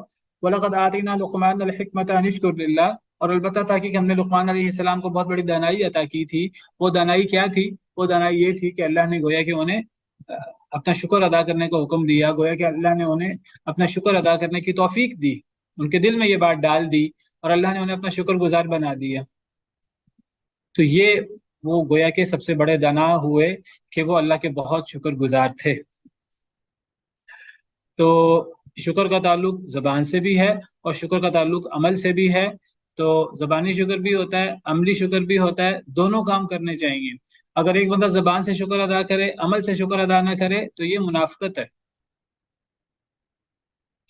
وَلَقَدْ آتَيْنَا لُقْمَانَ الْحِكْمَةَ أَنِ اشْكُرْ لِلَّهِ، اور البتہ تاکہ ہم نے لقمان علیہ السلام کو بہت بڑی دانائی عطا کی تھی۔ وہ دانائی کیا تھی؟ وہ دانائی یہ تھی کہ اللہ نے گویا کہ انہیں اپنا شکر ادا کرنے کا حکم دیا، گویا کہ اللہ نے انہیں اپنا شکر ادا کرنے کی توفیق دی، ان کے دل میں یہ بات ڈال دی، اور اللہ نے انہیں اپنا شکر گزار بنا دیا۔ تو یہ وہ گویا کہ سب سے بڑے دانا ہوئے کہ وہ اللہ کے بہت شکر گزار تھے۔ تو شکر کا تعلق زبان سے بھی ہے اور شکر کا تعلق عمل سے بھی ہے، تو زبانی شکر بھی ہوتا ہے، عملی شکر بھی ہوتا ہے، دونوں کام کرنے چاہیے۔ اگر ایک بندہ زبان سے شکر ادا کرے، عمل سے شکر ادا نہ کرے، تو یہ منافقت ہے۔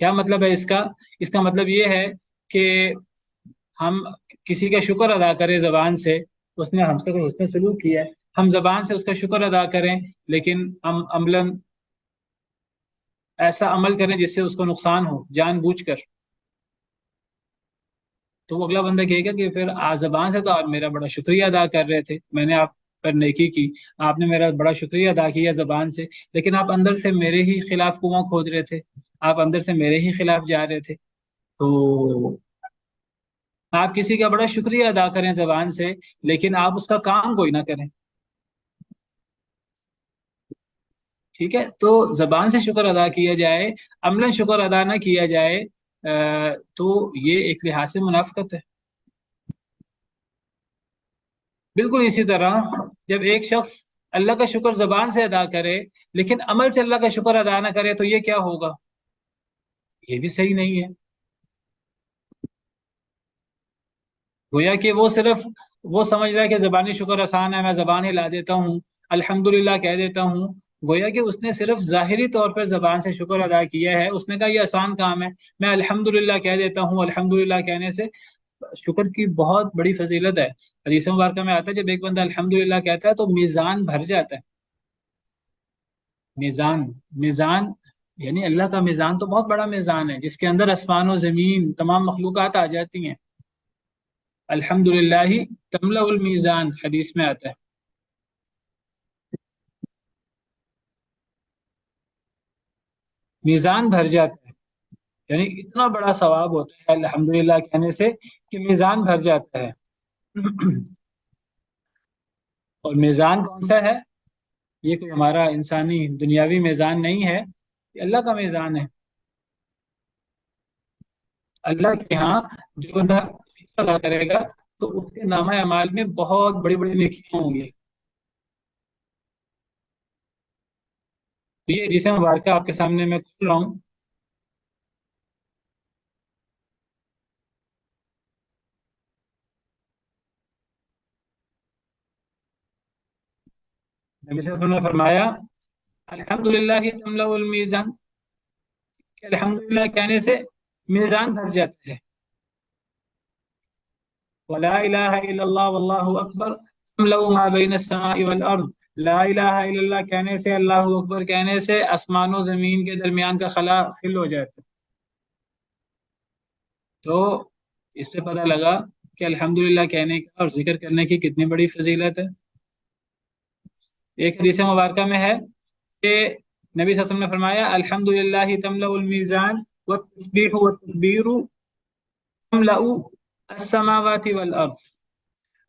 کیا مطلب ہے اس کا؟ اس کا مطلب یہ ہے کہ ہم کسی کا شکر ادا کریں زبان سے، اس نے ہم سے کوئی حسن سلوک کیا ہے، ہم زبان سے اس کا شکر ادا کریں، لیکن ہم عملاً ایسا عمل کریں جس سے اس کو نقصان ہو جان بوجھ کر، تو وہ اگلا بندہ کہے گا کہ پھر زبان سے تو آپ میرا بڑا شکریہ ادا کر رہے تھے، میں نے آپ پر نیکی کی، آپ نے میرا بڑا شکریہ ادا کیا زبان سے، لیکن آپ اندر سے میرے ہی خلاف کنواں کھود رہے تھے، آپ اندر سے میرے ہی خلاف جا رہے تھے۔ تو آپ کسی کا بڑا شکریہ ادا کریں زبان سے، لیکن آپ اس کا کام کوئی نہ کریں، ٹھیک ہے۔ تو زبان سے شکر ادا کیا جائے، عملاً شکر ادا نہ کیا جائے، تو یہ ایک لحاظ سے منافقت ہے۔ بالکل اسی طرح جب ایک شخص اللہ کا شکر زبان سے ادا کرے لیکن عمل سے اللہ کا شکر ادا نہ کرے، تو یہ کیا ہوگا؟ یہ بھی صحیح نہیں ہے۔ گویا کہ وہ صرف وہ سمجھ رہا ہے کہ زبانی شکر آسان ہے، میں زبان ہلا دیتا ہوں، الحمدللہ کہہ دیتا ہوں، گویا کہ اس نے صرف ظاہری طور پر زبان سے شکر ادا کیا ہے، اس نے کہا یہ آسان کام ہے، میں الحمدللہ کہہ دیتا ہوں۔ الحمدللہ کہنے سے شکر کی بہت بڑی فضیلت ہے۔ حدیث مبارکہ میں آتا ہے جب ایک بندہ الحمدللہ کہتا ہے تو میزان بھر جاتا ہے۔ میزان یعنی اللہ کا میزان تو بہت بڑا میزان ہے، جس کے اندر آسمان و زمین تمام مخلوقات آ جاتی ہیں۔ الحمدللہ تملأ المیزان حدیث میں آتا ہے۔ میزان بھر جاتا ہے، یعنی اتنا بڑا ثواب ہوتا ہے الحمدللہ کہنے سے کہ میزان بھر جاتا ہے۔ اور میزان کون سا ہے؟ یہ کوئی ہمارا انسانی دنیاوی میزان نہیں ہے، یہ اللہ کا میزان ہے۔ اللہ کے ہاں جو بندہ ادا کرے گا تو اس کے نامہ اعمال میں بہت بڑی بڑی نیکیاں ہوں گی۔ تو یہ حدیث مبارکہ آپ کے سامنے میں کھول رہا ہوں۔ نبی صلی اللہ علیہ وسلم نے فرمایا الحمدللہ تملأ المیزان، کہ الحمدللہ کہنے سے میزان بھر جاتا ہے۔ ولا الہ الا اللہ واللہ اکبر تملأ ما بین السماء والارض، لا الہ الا اللہ کہنے سے، اللہ اکبر کہنے سے آسمان و زمین کے درمیان کا خلا فل ہو جاتا ہے۔ تو اس سے پتہ لگا کہ الحمدللہ کہنے کا اور ذکر کرنے کی کتنی بڑی فضیلت ہے۔ ایک حدیث مبارکہ میں ہے کہ نبی صلی اللہ علیہ وسلم نے فرمایا الحمدللہ تملأ المیزان والتسبیح والتکبیر تملأ السماوات والارض،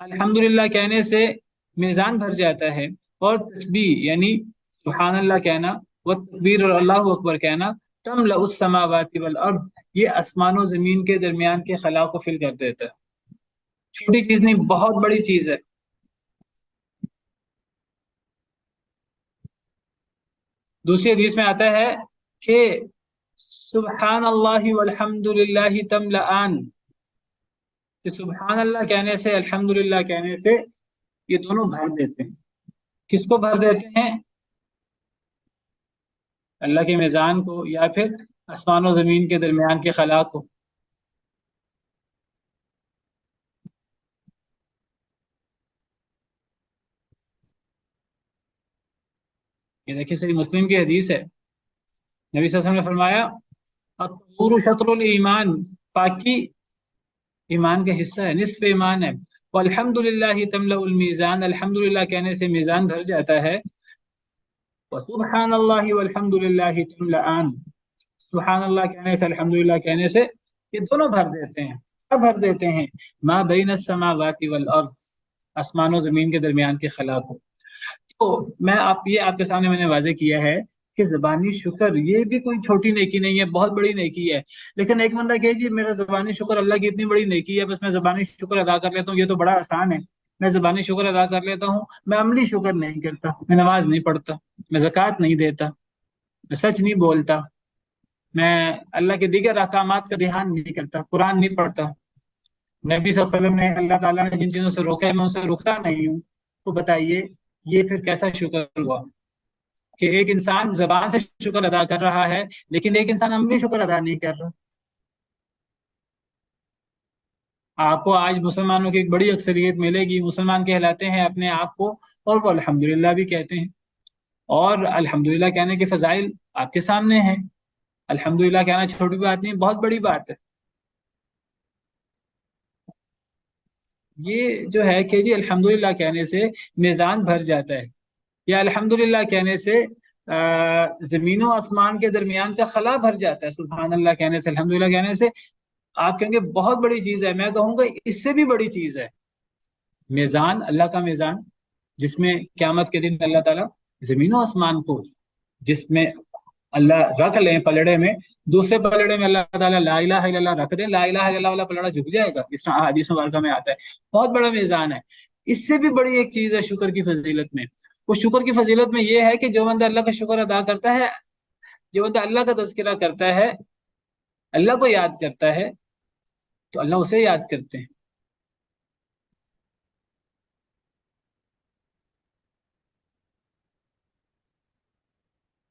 الحمدللہ کہنے سے میزان بھر جاتا ہے، اور تسبیح یعنی سبحان اللہ کہنا، والتکبیر اور اللہ اکبر کہنا، تملأ السماوات والارض یہ آسمان و زمین کے درمیان کے خلا کو فل کر دیتا ہے۔ چھوٹی چیز نہیں، بہت بڑی چیز ہے۔ دوسری حدیث میں آتا ہے کہ سبحان اللہ والحمد للہ تملأان، کہ سبحان اللہ کہنے سے، الحمدللہ کہنے سے یہ دونوں بھر دیتے ہیں۔ کس کو بھر دیتے ہیں؟ اللہ کے میزان کو، یا پھر آسمان و زمین کے درمیان کے خلا کو۔ یہ دیکھیے صحیح مسلم کی حدیث ہے، نبی صلی اللہ علیہ وسلم نے فرمایا الطہور شطر الایمان، پاکی ایمان کا حصہ ہے، نصف ایمان ہے۔ والحمدللہ تملأ المیزان، الحمدللہ کہنے سے میزان بھر جاتا ہے۔ وسبحان اللہ والحمدللہ تملأان، سبحان اللہ کہنے سے، الحمدللہ کہنے سے یہ دونوں بھر دیتے ہیں۔ کیا بھر دیتے ہیں؟ ما بین السماوات والارض، آسمان و زمین کے درمیان کے خلا کو۔ تو یہ آپ کے سامنے میں نے واضح کیا ہے کہ زبانی شکر یہ بھی کوئی چھوٹی نیکی نہیں ہے، بہت بڑی نیکی ہے۔ لیکن ایک بندہ کہے جی میرا زبانی شکر اللہ کی اتنی بڑی نیکی ہے، بس میں زبانی شکر ادا کر لیتا ہوں، یہ تو بڑا آسان ہے، میں زبانی شکر ادا کر لیتا ہوں، میں عملی شکر نہیں کرتا، میں نماز نہیں پڑھتا، میں زکوٰۃ نہیں دیتا، میں سچ نہیں بولتا، میں اللہ کے دیگر احکامات کا دھیان نہیں کرتا، قرآن نہیں پڑھتا، نبی صلی اللہ علیہ وسلم نے، اللہ تعالیٰ نے جن چیزوں سے روکا ہے میں ان سے رکتا نہیں ہوں۔ تو بتائیے یہ پھر کیسا شکر ہوا کہ ایک انسان زبان سے شکر ادا کر رہا ہے لیکن ایک انسان عملی شکر ادا نہیں کر رہا۔ آپ کو آج مسلمانوں کی ایک بڑی اکثریت ملے گی، مسلمان کہلاتے ہیں اپنے آپ کو، اور وہ الحمدللہ بھی کہتے ہیں، اور الحمدللہ کہنے کے فضائل آپ کے سامنے ہیں۔ الحمدللہ کہنا چھوٹی بات نہیں، بہت بڑی بات ہے۔ یہ جو ہے کہ جی الحمدللہ کہنے سے میزان بھر جاتا ہے، یا الحمدللہ کہنے سے زمین و آسمان کے درمیان کا خلا بھر جاتا ہے۔ سبحان اللہ کہنے سے، الحمدللہ کہنے سے آپ کہیں گے بہت بڑی چیز ہے، میں کہوں گا اس سے بھی بڑی چیز ہے۔ میزان، اللہ کا میزان، جس میں قیامت کے دن اللہ تعالیٰ زمین و آسمان کو، جس میں اللہ رکھ لیں پلڑے میں، دوسرے پلڑے میں اللہ تعالیٰ لا الہ الا اللہ رکھ دیں، لا الہ الا اللہ والا پلڑا جھک جائے گا، اس طرح حدیث مبارکہ میں آتا ہے۔ بہت بڑا میزان ہے۔ اس سے بھی بڑی ایک چیز ہے شکر کی فضیلت میں، وہ شکر کی فضیلت میں یہ ہے کہ جو بندہ اللہ کا شکر ادا کرتا ہے، جو بندہ اللہ کا تذکرہ کرتا ہے، اللہ کو یاد کرتا ہے، تو اللہ اسے یاد کرتے ہیں۔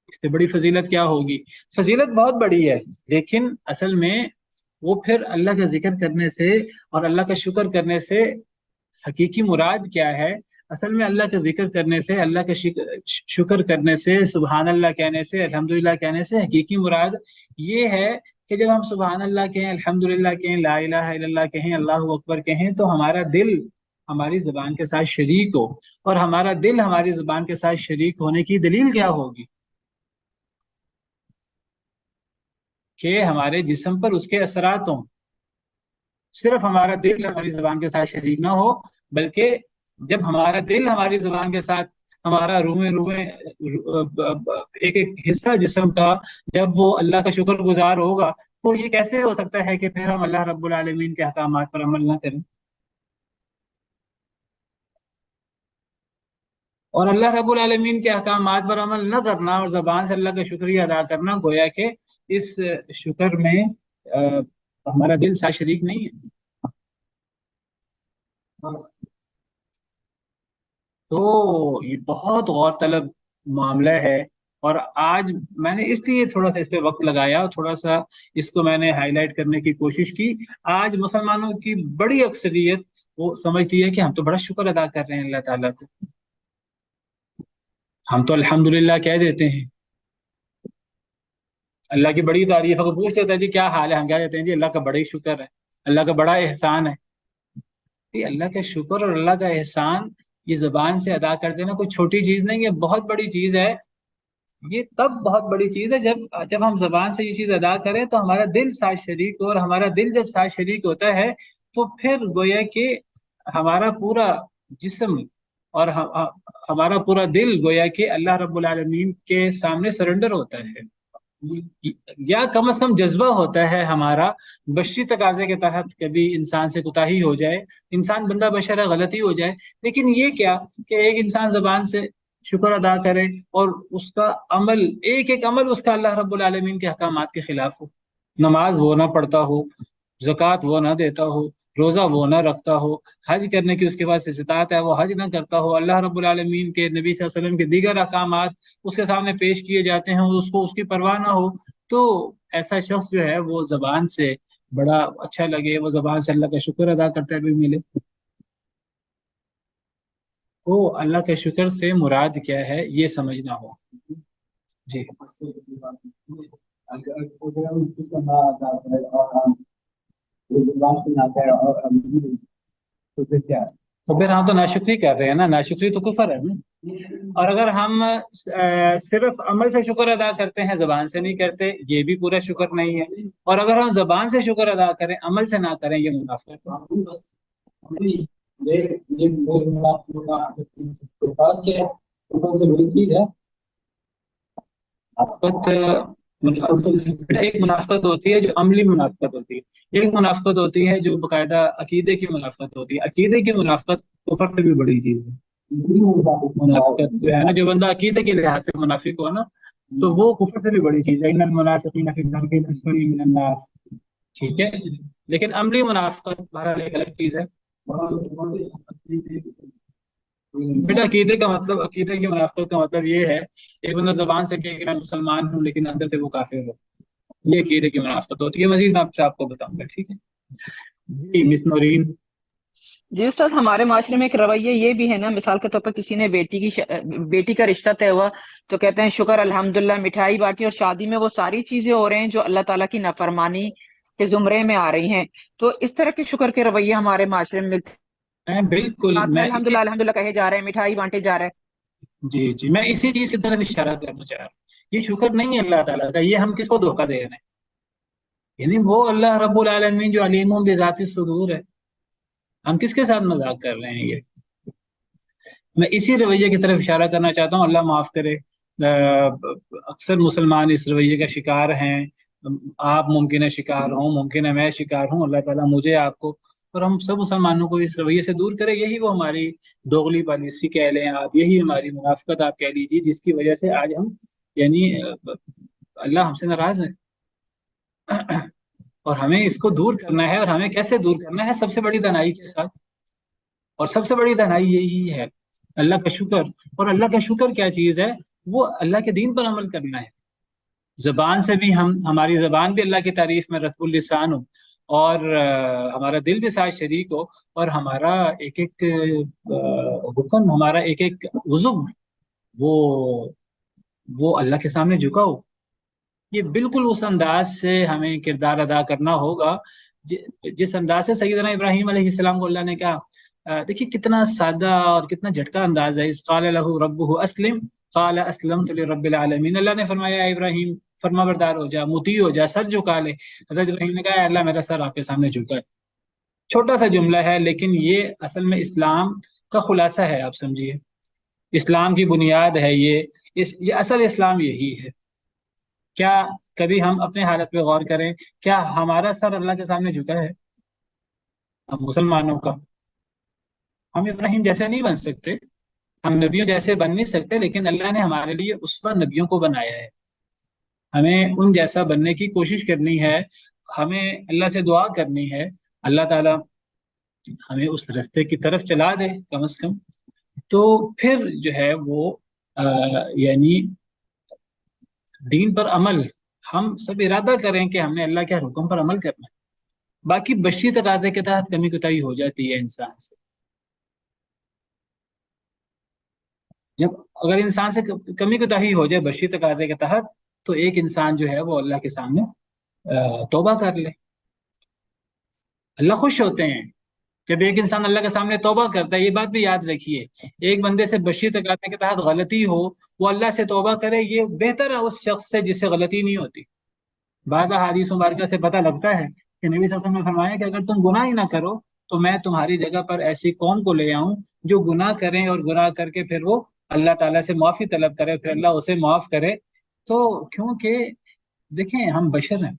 اس سے بڑی فضیلت کیا ہوگی؟ فضیلت بہت بڑی ہے، لیکن اصل میں وہ پھر اللہ کا ذکر کرنے سے اور اللہ کا شکر کرنے سے حقیقی مراد کیا ہے؟ اصل میں اللہ کا ذکر کرنے سے، اللہ کا شکر کرنے سے، سبحان اللہ کہنے سے، الحمدللہ کہنے سے حقیقی مراد یہ ہے کہ جب ہم سبحان اللہ کہیں، الحمدللہ کہیں، لا الہ الا اللہ کہیں، اللہ اکبر کہیں، تو ہمارا دل ہماری زبان کے ساتھ شریک ہو، اور ہمارا دل ہماری زبان کے ساتھ شریک ہونے کی دلیل کیا ہوگی؟ کہ ہمارے جسم پر اس کے اثرات ہوں، صرف ہمارا دل ہماری زبان کے ساتھ شریک نہ ہو، بلکہ جب ہمارا دل ہماری زبان کے ساتھ، ہمارا روئیں روئیں ایک ایک حصہ جسم کا جب وہ اللہ کا شکر گزار ہوگا، تو یہ کیسے ہو سکتا ہے کہ پھر ہم اللہ رب العالمین کے احکامات پر عمل نہ کریں؟ اور اللہ رب العالمین کے احکامات پر عمل نہ کرنا اور زبان سے اللہ کا شکریہ ادا کرنا، گویا کہ اس شکر میں ہمارا دل ساتھ شریک نہیں ہے۔ تو یہ بہت غور طلب معاملہ ہے، اور آج میں نے اس لیے تھوڑا سا اس پہ وقت لگایا اور تھوڑا سا اس کو میں نے ہائی لائٹ کرنے کی کوشش کی۔ آج مسلمانوں کی بڑی اکثریت وہ سمجھتی ہے کہ ہم تو بڑا شکر ادا کر رہے ہیں اللہ تعالیٰ کو، ہم تو الحمدللہ کہہ دیتے ہیں، اللہ کی بڑی تعریف۔ اگر پوچھ لیتا ہے جی کیا حال ہے، ہم کہہ دیتے ہیں جی اللہ کا بڑا ہی شکر ہے، اللہ کا بڑا احسان ہے۔ یہ اللہ کا شکر اور اللہ کا احسان یہ زبان سے ادا کر دینا کوئی چھوٹی چیز نہیں ہے، بہت بڑی چیز ہے۔ یہ تب بہت بڑی چیز ہے جب ہم زبان سے یہ چیز ادا کریں تو ہمارا دل ساتھ شریک ہو، اور ہمارا دل جب ساتھ شریک ہوتا ہے تو پھر گویا کہ ہمارا پورا جسم اور ہمارا پورا دل گویا کہ اللہ رب العالمین کے سامنے سرنڈر ہوتا ہے، یا کم از کم جذبہ ہوتا ہے ہمارا۔ بشری تقاضے کے تحت کبھی انسان سے کوتاہی ہو جائے، انسان بندہ بشر ہے، غلطی ہو جائے، لیکن یہ کیا کہ ایک انسان زبان سے شکر ادا کرے اور اس کا عمل، ایک ایک عمل اس کا اللہ رب العالمین کے احکامات کے خلاف ہو، نماز وہ نہ پڑھتا ہو، زکوٰۃ وہ نہ دیتا ہو، روزہ وہ نہ رکھتا ہو، حج کرنے کی اس کے پاس استطاعت ہے وہ حج نہ کرتا ہو، اللہ رب العالمین کے نبی صلی اللہ علیہ وسلم کے دیگر احکامات اس کے سامنے پیش کیے جاتے ہیں، اس کو اس کی پرواہ نہ ہو، تو ایسا شخص جو ہے وہ زبان سے بڑا اچھا لگے، وہ زبان سے اللہ کا شکر ادا کرتا بھی ملے۔ تو اللہ کے شکر سے مراد کیا ہے یہ سمجھنا ہو۔ جی تو پھر ہم تو ناشکری کر رہے ہیں نا، ناشکری تو کفر ہے نا۔ اور اگر ہم صرف عمل سے شکر ادا کرتے ہیں، زبان سے نہیں کرتے، یہ بھی پورا شکر نہیں ہے۔ اور اگر ہم زبان سے شکر ادا کریں، عمل سے نہ کریں، یہ منافقت ایک منافقت ہوتی ہے جو عملی منافقت ہوتی ہے، ایک منافقت ہوتی ہے جو باقاعدہ عقیدے کی منافقت ہوتی ہے۔ عقیدے کی منافقت کفر سے بھی بڑی چیز ہے۔ منافقت جو ہے نا، جو بندہ عقیدے کے لحاظ سے منافق ہو نا، تو وہ کفر سے بھی بڑی چیز ہے۔ ان المنافقین فی الدرک الاسفل من النار، ٹھیک ہے۔ لیکن عملی منافقت بہرحال ایک الگ چیز ہے۔ بیٹا عقیدے کا مطلب، عقیدے کی منافقت کا مطلب یہ ہے ایک بندہ زبان سے کہ میں مسلمان ہوں لیکن اندر سے وہ کافر ہو، یہ عقیدے کی منافقت ہوتی ہے۔ مزید میں آپ کو بتاؤں گا، ٹھیک ہے جی مس نورین۔ جی استاد، ہمارے معاشرے میں ایک رویہ یہ بھی ہے نا، مثال کے طور پر کسی نے بیٹی کا رشتہ طے ہوا تو کہتے ہیں شکر الحمدللہ، مٹھائی بانٹی، اور شادی میں وہ ساری چیزیں ہو رہے ہیں جو اللہ تعالیٰ کی نافرمانی کے زمرے میں آ رہی ہیں۔ تو اس طرح کے شکر کے رویے ہمارے معاشرے میں بالکل الحمدللہ الحمدللہ کہے جا رہے ہیں، مٹھائی بانٹے جا رہے ہیں۔ جی میں اسی چیز کی طرف اشارہ کرنا چاہ رہا ہوں۔ یہ شکر نہیں ہے اللہ تعالیٰ کا، یہ ہم کس کو دھوکہ دے رہے ہیں؟ یعنی وہ اللہ رب العالمین جو علیم بذات الصدور ہے، ہم کس کے ساتھ مذاق کر رہے ہیں؟ یہ میں اسی رویے کی طرف اشارہ کرنا چاہتا ہوں۔ اللہ معاف کرے، اکثر مسلمان اس رویے کا شکار ہیں۔ آپ ممکن ہے شکار ہوں، ممکن ہے میں شکار ہوں، اللہ تعالیٰ مجھے، آپ کو، اور ہم سب مسلمانوں کو اس رویے سے دور کرے۔ یہی وہ ہماری دوغلی پالیسی کہہ لیں آپ، یہی ہماری منافقت آپ کہہ لیجیے، جس کی وجہ سے آج ہم یعنی اللہ ہم سے ناراض ہے، اور ہمیں اس کو دور کرنا ہے۔ اور ہمیں کیسے دور کرنا ہے؟ سب سے بڑی دانائی کے ساتھ، اور سب سے بڑی دانائی یہی ہے اللہ کا شکر۔ اور اللہ کا شکر کیا چیز ہے؟ وہ اللہ کے دین پر عمل کرنا ہے۔ زبان سے بھی ہماری زبان بھی اللہ کی تعریف میں رطب اللسان ہو، اور ہمارا دل بھی ساتھ شریک ہو، اور ہمارا ایک ایک حکم، ہمارا ایک ایک عضو وہ اللہ کے سامنے جھکا ہو۔ یہ بالکل اس انداز سے ہمیں کردار ادا کرنا ہوگا جس انداز سے سیدنا ابراہیم علیہ السلام کو اللہ نے کہا۔ دیکھیے کتنا سادہ اور کتنا جھٹکا انداز ہے۔ اذ قال له ربه اسلم قال اسلمت لرب العالمین، اللہ نے فرمایا ابراہیم فرما بردار ہو جا، مطیع ہو جا، سر جھکا لے۔ حضرت ابراہیم نے کہا اللہ میرا سر آپ کے سامنے جھکا ہے۔ چھوٹا سا جملہ ہے، لیکن یہ اصل میں اسلام کا خلاصہ ہے، آپ سمجھیے اسلام کی بنیاد ہے یہ اصل اسلام یہی ہے۔ کیا کبھی ہم اپنے حالت پہ غور کریں، کیا ہمارا سر اللہ کے سامنے جھکا ہے؟ ہم مسلمانوں کا، ہم ابراہیم جیسے نہیں بن سکتے، ہم نبیوں جیسے بن نہیں سکتے، لیکن اللہ نے ہمارے لیے اسوہ نبیوں کو بنایا ہے، ہمیں ان جیسا بننے کی کوشش کرنی ہے، ہمیں اللہ سے دعا کرنی ہے اللہ تعالیٰ ہمیں اس رستے کی طرف چلا دے کم از کم، تو پھر جو ہے وہ یعنی دین پر عمل، ہم سب ارادہ کریں کہ ہم نے اللہ کے حکم پر عمل کرنا ہے۔ باقی بشری تقاضے کے تحت کمی کوتاہی ہو جاتی ہے انسان سے، جب اگر انسان سے کمی کوتاہی ہو جائے بشری تقاضے کے تحت، تو ایک انسان جو ہے وہ اللہ کے سامنے توبہ کر لے، اللہ خوش ہوتے ہیں جب ایک انسان اللہ کے سامنے توبہ کرتا ہے۔ یہ بات بھی یاد رکھیے، ایک بندے سے بشری تقاضے کے تحت غلطی ہو، وہ اللہ سے توبہ کرے، یہ بہتر ہے اس شخص سے جس سے غلطی نہیں ہوتی۔ بعض احادیث مبارکہ سے پتہ لگتا ہے کہ نبی صلی اللہ علیہ وسلم نے فرمایا کہ اگر تم گناہ ہی نہ کرو تو میں تمہاری جگہ پر ایسی قوم کو لے آؤں جو گناہ کریں اور گناہ کر کے پھر وہ اللہ تعالیٰ سے معافی طلب کرے، پھر اللہ اسے معاف کرے۔ تو کیونکہ دیکھیں ہم بشر ہیں،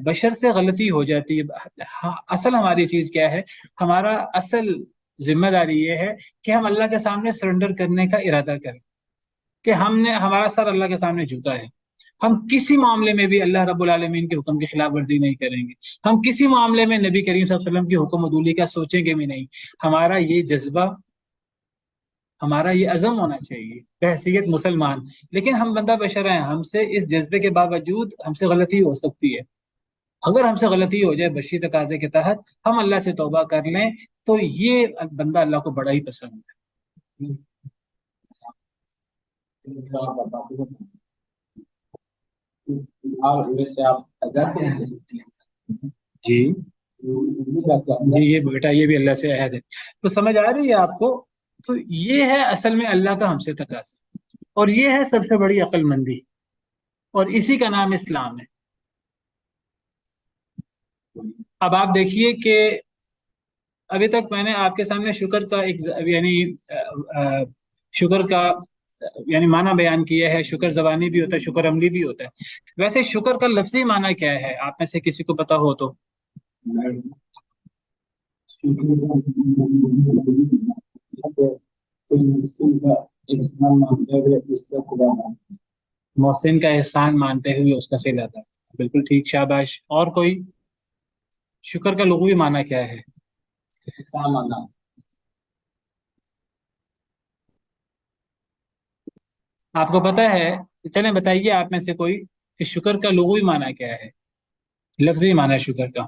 بشر سے غلطی ہو جاتی ہے۔ اصل ہماری چیز کیا ہے؟ ہمارا اصل ذمہ داری یہ ہے کہ ہم اللہ کے سامنے سرنڈر کرنے کا ارادہ کریں، کہ ہم نے ہمارا سر اللہ کے سامنے جھکا ہے، ہم کسی معاملے میں بھی اللہ رب العالمین کے حکم کی خلاف ورزی نہیں کریں گے، ہم کسی معاملے میں نبی کریم صلی اللہ علیہ وسلم کی حکم عدولی کا سوچیں گے بھی نہیں۔ ہمارا یہ جذبہ، ہمارا یہ عزم ہونا چاہیے بحیثیت مسلمان، لیکن ہم بندہ بشر ہیں، ہم سے اس جذبے کے باوجود ہم سے غلطی ہو سکتی ہے۔ اگر ہم سے غلطی ہو جائے بشری تقاضے کے تحت، ہم اللہ سے توبہ کر لیں، تو یہ بندہ اللہ کو بڑا ہی پسند ہے۔ جی جی، یہ بیٹا یہ بھی اللہ سے عہد ہے، تو سمجھ آ رہی ہے آپ کو؟ تو یہ ہے اصل میں اللہ کا ہم سے تقاضا، اور یہ ہے سب سے بڑی عقل مندی، اور اسی کا نام اسلام ہے۔ اب آپ دیکھیے کہ ابھی تک میں نے آپ کے سامنے شکر کا ایک یعنی شکر کا یعنی معنی بیان کیا ہے۔ شکر زبانی بھی ہوتا ہے، شکر عملی بھی ہوتا ہے۔ ویسے شکر کا لفظی معنی کیا ہے؟ آپ میں سے کسی کو پتا ہو تو؟ محسن کا احسان مانتے ہوئے اس کا صلہ ادا، بالکل ٹھیک، شاباش۔ اور کوئی؟ شکر کا لغوی معنی کیا ہے؟ احسان مانا۔ آپ کو پتا ہے؟ چلیں بتائیے آپ میں سے کوئی کہ شکر کا لغوی معنی کیا ہے، لفظی معنی شکر کا؟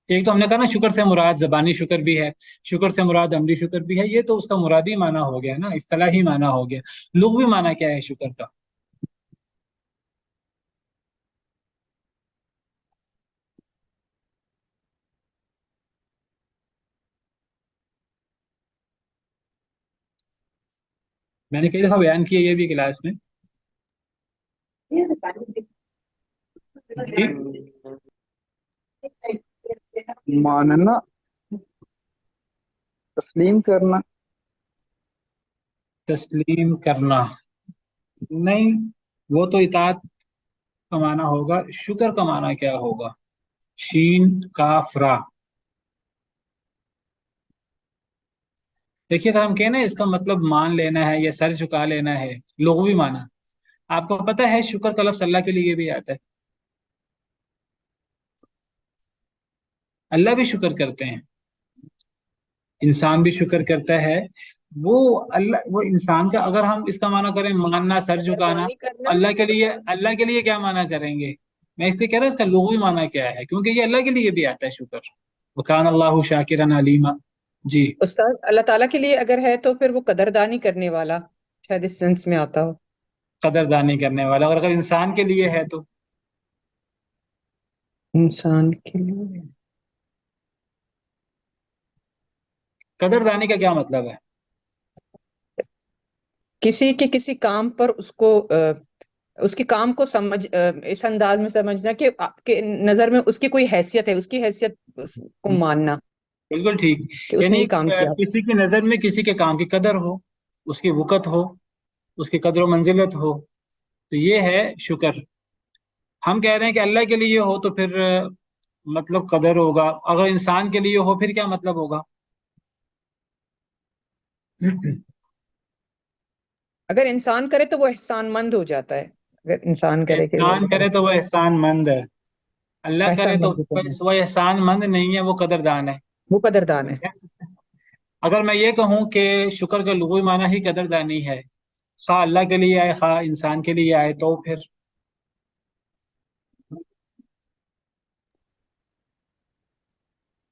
ایک تو ہم نے کہا نا شکر سے مراد زبانی شکر بھی ہے، شکر سے مراد عملی شکر بھی ہے، یہ تو اس کا مرادی معنی ہو گیا نا، اصطلاحی معنی ہو گیا۔ لغوی معنی کیا ہے شکر کا؟ میں نے کئی دفعہ بیان کیا یہ بھی کلاس میں۔ ماننا، تسلیم کرنا۔ تسلیم کرنا نہیں، وہ تو اطاعت کا معنی ہوگا۔ شکر کا معنی کیا ہوگا؟ شین کاف را۔ دیکھیے اگر ہم کہیں نا اس کا مطلب مان لینا ہے یا سر جھکا لینا ہے، لغوی معنی، آپ کو پتہ ہے شکر کا لفظ اللہ کے لیے بھی آتا ہے، اللہ بھی شکر کرتے ہیں، انسان بھی شکر کرتا ہے۔ وہ اللہ، وہ انسان کا اگر ہم اس کا معنی کریں ماننا، سر جھکانا، اللہ کے لیے کیا معنی کریں گے؟ میں اس لیے کہہ رہا ہوں اس کا لغوی معنی کیا ہے، کیونکہ یہ اللہ کے لیے بھی آتا ہے شکر، وکان اللہ شاکرا علیما۔ جی استاد، اللہ تعالیٰ کے لیے اگر ہے تو پھر وہ قدردانی کرنے والا، شاید اس سینس میں آتا ہو۔ قدردانی کرنے والا، اور اگر انسان کے لیے ہے تو انسان کے لیے قدردانی کا کیا مطلب ہے؟ کسی کے کسی کام پر اس کے کام کو اس انداز میں سمجھنا کہ آپ کے نظر میں اس کی کوئی حیثیت ہے، اس کی حیثیت کو ماننا۔ بالکل ٹھیک. کہ اس نے یعنی یہ کام کیا. کسی کی نظر میں کسی کے کام کی قدر ہو، اس کی وقت ہو، اس کی قدر و منزلت ہو، تو یہ ہے شکر. ہم کہہ رہے ہیں کہ اللہ کے لیے ہو تو پھر مطلب قدر ہوگا، اگر انسان کے لیے ہو پھر کیا مطلب ہوگا؟ اگر انسان کرے تو وہ احسان مند ہو جاتا ہے. اگر انسان کرے کہ انسان کرے تو وہ احسان مند ہے، اللہ کرے احسان تو مند ہوتا ہے، وہ احسان مند نہیں ہے، وہ قدردان ہے. وہ قدردان ہے. اگر میں یہ کہوں کہ شکر کا لغوی معنی ہی قدردانی ہے، خواہ اللہ کے لیے آئے خواہ انسان کے لیے آئے، تو پھر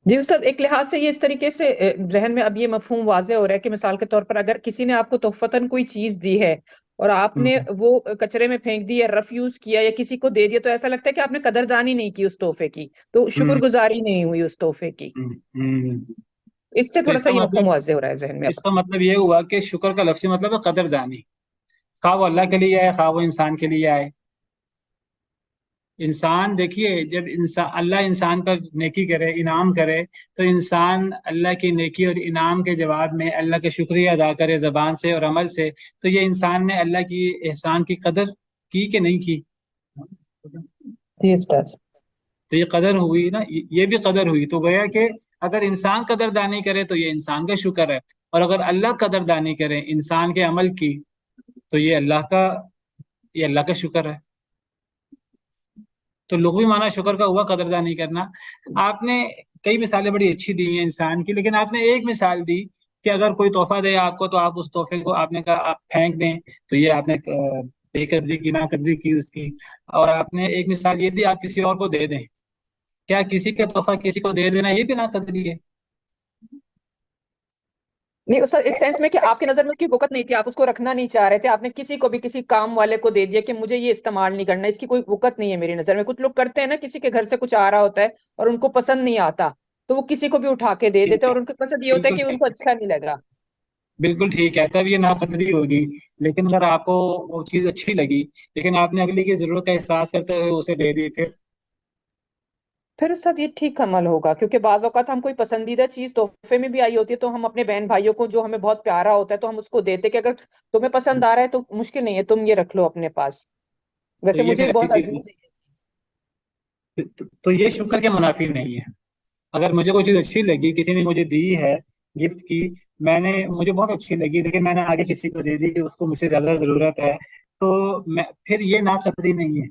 جی استاد، ایک لحاظ سے یہ اس طریقے سے ذہن میں اب یہ مفہوم واضح ہو رہا ہے کہ مثال کے طور پر اگر کسی نے آپ کو تحفتاً کوئی چیز دی ہے اور آپ نے وہ کچرے میں پھینک دی یا رف یوز کیا یا کسی کو دے دیا، تو ایسا لگتا ہے کہ آپ نے قدردانی نہیں کی اس تحفے کی، تو شکر گزاری نہیں ہوئی اس تحفے کی. اس سے تو تھوڑا اس سا کا یہ مفہوم مطلب واضح ہو رہا ہے ذہن میں اب. اس کا مطلب یہ ہوا کہ شکر کا لفظی مطلب ہے قدردانی، خواہ وہ اللہ کے لیے آئے خواہ وہ انسان کے لیے آئے. انسان دیکھیے، جب اللہ انسان پر نیکی کرے، انعام کرے، تو انسان اللہ کی نیکی اور انعام کے جواب میں اللہ کا شکریہ ادا کرے زبان سے اور عمل سے، تو یہ انسان نے اللہ کی احسان کی قدر کی کہ نہیں کی؟ جی استاد. تو یہ قدر ہوئی نا، یہ بھی قدر ہوئی. تو گویا کہ اگر انسان قدردانی کرے تو یہ انسان کا شکر ہے، اور اگر اللہ قدردانی کرے انسان کے عمل کی تو یہ اللہ کا شکر ہے. تو لغوی معنی شکر کا ہوا قدردانی کرنا. آپ نے کئی مثالیں بڑی اچھی دی ہیں انسان کی، لیکن آپ نے ایک مثال دی کہ اگر کوئی تحفہ دے آپ کو تو آپ اس تحفے کو آپ نے کہا آپ پھینک دیں، تو یہ آپ نے بے قدری کی، نا قدری کی اس کی. اور آپ نے ایک مثال یہ دی آپ کسی اور کو دے دیں. کیا کسی کا تحفہ کسی کو دے دینا یہ بھی نا قدری ہے؟ نہیں استاد، اس سینس میں کہ آپ کی نظر میں اس کی وقت نہیں تھی، آپ اس کو رکھنا نہیں چاہ رہے تھے، آپ نے کسی کو بھی کسی کام والے کو دے دیا کہ مجھے یہ استعمال نہیں کرنا، اس کی کوئی وقت نہیں ہے میری نظر میں. کچھ لوگ کرتے ہیں نا، کسی کے گھر سے کچھ آ رہا ہوتا ہے اور ان کو پسند نہیں آتا تو وہ کسی کو بھی اٹھا کے دے دیتے ہیں، اور ان کو پسند یہ ہوتا ہے کہ ان کو اچھا نہیں لگا. بالکل ٹھیک ہے، تب یہ ناقدری ہوگی. لیکن اگر آپ کو وہ چیز اچھی لگی لیکن آپ نے اگلی کی ضرورت کا احساس کرتے ہوئے اسے دے دی، پھر استاد یہ ٹھیک عمل ہوگا، کیونکہ بعض اوقات ہم کوئی پسندیدہ چیز تحفے میں بھی آئی ہوتی ہے تو ہم اپنے بہن بھائیوں کو جو ہمیں بہت پیارا ہوتا ہے تو ہم اس کو دیتے کہ اگر تمہیں پسند آ رہا ہے تو مشکل نہیں ہے، تم یہ رکھ لو اپنے پاس. ویسے یہ مجھے پھر بہت اچھی عزیز چیز ہے. ہے. تو یہ شکر کے منافی نہیں ہے. اگر مجھے کوئی چیز اچھی لگی، کسی نے مجھے دی ہے گفٹ کی، مجھے بہت اچھی لگی لیکن میں نے آگے کسی کو دے دی کہ اس کو مجھ سے زیادہ ضرورت ہے، تو پھر یہ ناقدری نہیں ہے،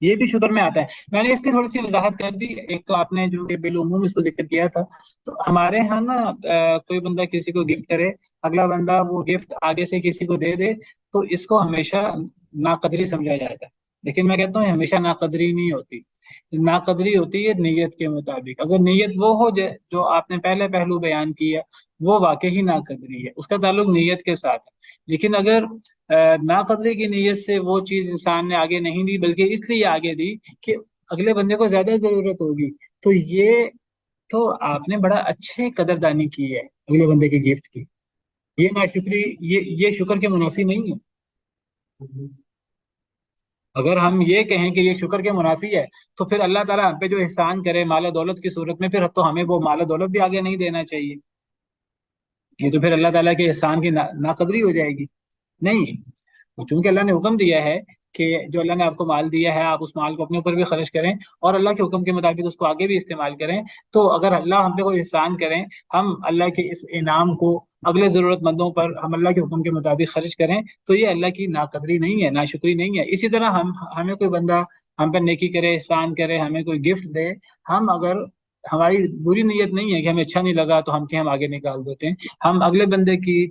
یہ بھی شکر میں آتا ہے. میں نے اس کی تھوڑی سی وضاحت کر دی. ایک تو آپ نے جو کہ بالعموم اس کو ذکر کیا تھا، تو ہمارے ہاں نا کوئی بندہ کسی کو گفٹ کرے، اگلا بندہ وہ گفٹ آگے سے کسی کو دے دے تو اس کو ہمیشہ ناقدری سمجھا جاتا ہے. لیکن میں کہتا ہوں ہمیشہ ناقدری نہیں ہوتی. ناقدری ہوتی ہے نیت کے مطابق. اگر نیت وہ ہو جو آپ نے پہلے پہلو بیان کیا، وہ واقعی ناقدری ہے، اس کا تعلق نیت کے ساتھ ہے. لیکن اگر ناقدری کی نیت سے وہ چیز انسان نے آگے نہیں دی بلکہ اس لیے آگے دی کہ اگلے بندے کو زیادہ ضرورت ہوگی، تو آپ نے بڑا اچھے قدردانی کی ہے اگلے بندے کی گفٹ کی. یہ ناشکری، یہ شکر کے منافی نہیں ہے. اگر ہم یہ کہیں کہ یہ شکر کے منافی ہے تو پھر اللہ تعالیٰ ہم پہ جو احسان کرے مال و دولت کی صورت میں، پھر تو ہمیں وہ مال و دولت بھی آگے نہیں دینا چاہیے. یہ تو پھر اللہ تعالیٰ کے احسان کی ناقدری ہو جائے گی. نہیں، چونکہ اللہ نے حکم دیا ہے کہ جو اللہ نے آپ کو مال دیا ہے آپ اس مال کو اپنے اوپر بھی خرچ کریں اور اللہ کے حکم کے مطابق اس کو آگے بھی استعمال کریں. تو اگر اللہ ہم پہ کوئی احسان کریں، ہم اللہ کے اس انعام کو اگلے ضرورت مندوں پر ہم اللہ کے حکم کے مطابق خرچ کریں تو یہ اللہ کی ناقدری نہیں ہے، ناشکری نہیں ہے. اسی طرح ہمیں کوئی بندہ ہم پر نیکی کرے، احسان کرے، ہمیں کوئی گفٹ دے، ہم اگر ہماری بری نیت نہیں ہے کہ ہمیں اچھا نہیں لگا تو ہم آگے نکال دیتے ہیں، ہم اگلے بندے کی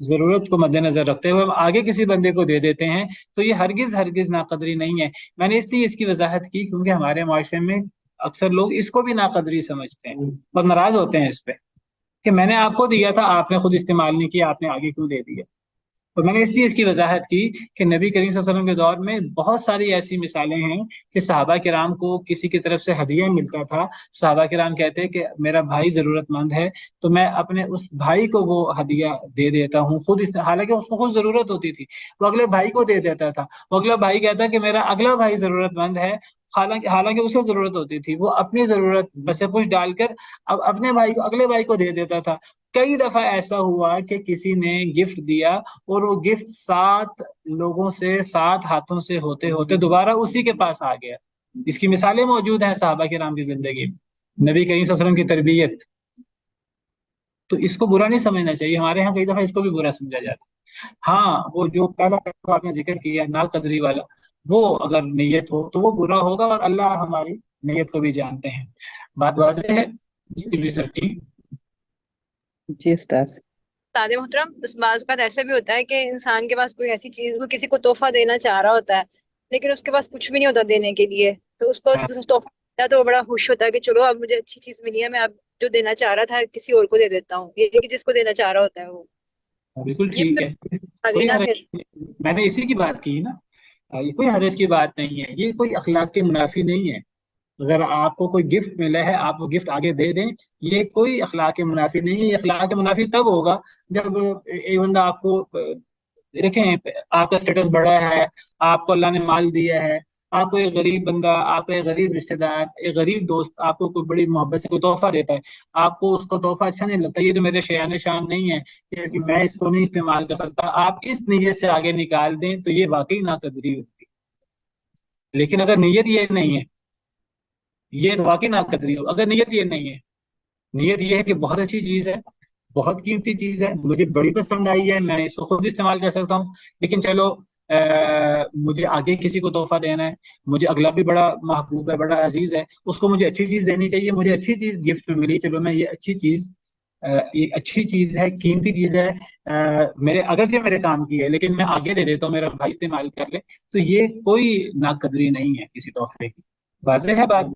ضرورت کو مد نظر رکھتے ہوئے ہم آگے کسی بندے کو دے دیتے ہیں، تو یہ ہرگز ناقدری نہیں ہے. میں نے اس لیے اس کی وضاحت کی کیونکہ ہمارے معاشرے میں اکثر لوگ اس کو بھی ناقدری سمجھتے ہیں اور ناراض ہوتے ہیں اس پہ کہ میں نے آپ کو دیا تھا، آپ نے خود استعمال نہیں کیا، آپ نے آگے کیوں دے دیا. تو میں نے اس لیے اس کی وضاحت کی کہ نبی کریم صلی اللہ علیہ وسلم کے دور میں بہت ساری ایسی مثالیں ہیں کہ صحابہ کرام کو کسی کی طرف سے ہدیہ ملتا تھا، صحابہ کرام کہتے کہ میرا بھائی ضرورت مند ہے تو میں اپنے اس بھائی کو وہ ہدیہ دے دیتا ہوں حالانکہ اس کو خود ضرورت ہوتی تھی، وہ اگلے بھائی کو دے دیتا تھا. وہ اگلا بھائی کہتا کہ میرا اگلا بھائی ضرورت مند ہے، حالانکہ اسے ضرورت ہوتی تھی، وہ اپنی ضرورت بس پوش ڈال کر اب اپنے بھائی کو، اگلے بھائی کو دے دیتا تھا۔ کئی دفعہ ایسا ہوا کہ کسی نے گفٹ دیا اور وہ گفٹ 7 لوگوں سے 7 ہاتھوں سے ہوتے ہوتے دوبارہ اسی کے پاس آ گیا۔ اس کی مثالیں موجود ہیں صحابہ کرام کی زندگی میں، نبی کریم صلی اللہ علیہ وسلم کی تربیت۔ تو اس کو برا نہیں سمجھنا چاہیے، ہمارے ہاں کئی دفعہ اس کو بھی برا سمجھا جاتا ہے۔ ہاں وہ جو پہلا آپ نے ذکر کیا نا قدری والا، وہ اگر نیت ہو تو وہ برا ہوگا، اور اللہ ہماری نیت کو بھی جانتے ہیں۔ بات واضح ہے؟ جی استاذ۔ استاد محترم، اس بعض اوقات ایسا بھی ہوتا ہے کہ انسان کے پاس کوئی ایسی چیز، وہ کسی کو تحفہ دینا چاہ رہا ہوتا ہے لیکن اس کے پاس کچھ بھی نہیں ہوتا دینے کے لیے، تو اس کو ہاں تحفہ ملتا ہے تو وہ بڑا خوش ہوتا ہے کہ چلو اب مجھے اچھی چیز ملی ہے، میں اب جو دینا چاہ رہا تھا کسی اور کو دے دیتا ہوں، یہ کہ جس کو دینا چاہ رہا ہوتا ہے وہ بالکل یہ ٹھیک ہے، آ گئی کوئی نا حرج پھر۔ نہیں، میں نے اسی کی بات کی نا، یہ کوئی حرج کی بات نہیں ہے، یہ کوئی اخلاق کے منافی نہیں ہے۔ اگر آپ کو کوئی گفٹ ملا ہے آپ وہ گفٹ آگے دے دیں، یہ کوئی اخلاق کے منافی نہیں ہے۔ یہ اخلاق کے منافی تب ہوگا جب ایک بندہ آپ کو دیکھیں، آپ کا اسٹیٹس بڑا ہے، آپ کو اللہ نے مال دیا ہے، آپ کو ایک غریب بندہ، آپ کو ایک غریب رشتہ دار، ایک غریب دوست آپ کو کوئی بڑی محبت سے کوئی تحفہ دیتا ہے، آپ کو اس کو تحفہ اچھا نہیں لگتا، یہ تو میرے شایان شان نہیں ہے کہ میں اس کو نہیں استعمال کر سکتا، آپ اس نیت سے آگے نکال دیں تو یہ واقعی ناقدری ہوتی ہے۔ لیکن اگر نیت یہ نہیں ہے، یہ واقعی ناقدری ہو۔ اگر نیت یہ نہیں ہے، نیت یہ ہے کہ بہت اچھی چیز ہے، بہت قیمتی چیز ہے، مجھے بڑی پسند آئی ہے، میں اس کو خود استعمال کر سکتا ہوں، لیکن چلو مجھے آگے کسی کو تحفہ دینا ہے، مجھے اگلا بھی بڑا محبوب ہے، بڑا عزیز ہے، اس کو مجھے اچھی چیز دینی چاہیے، مجھے اچھی چیز گفٹ ملی، چلو میں یہ اچھی چیز یہ اچھی چیز ہے، قیمتی چیز ہے، میرے اگرچہ میرے کام کی ہے لیکن میں آگے دے دیتا ہوں، میرا بھائی استعمال کر لے، تو یہ کوئی ناقدری نہیں ہے کسی تحفے کی۔ واضح ہے بات؟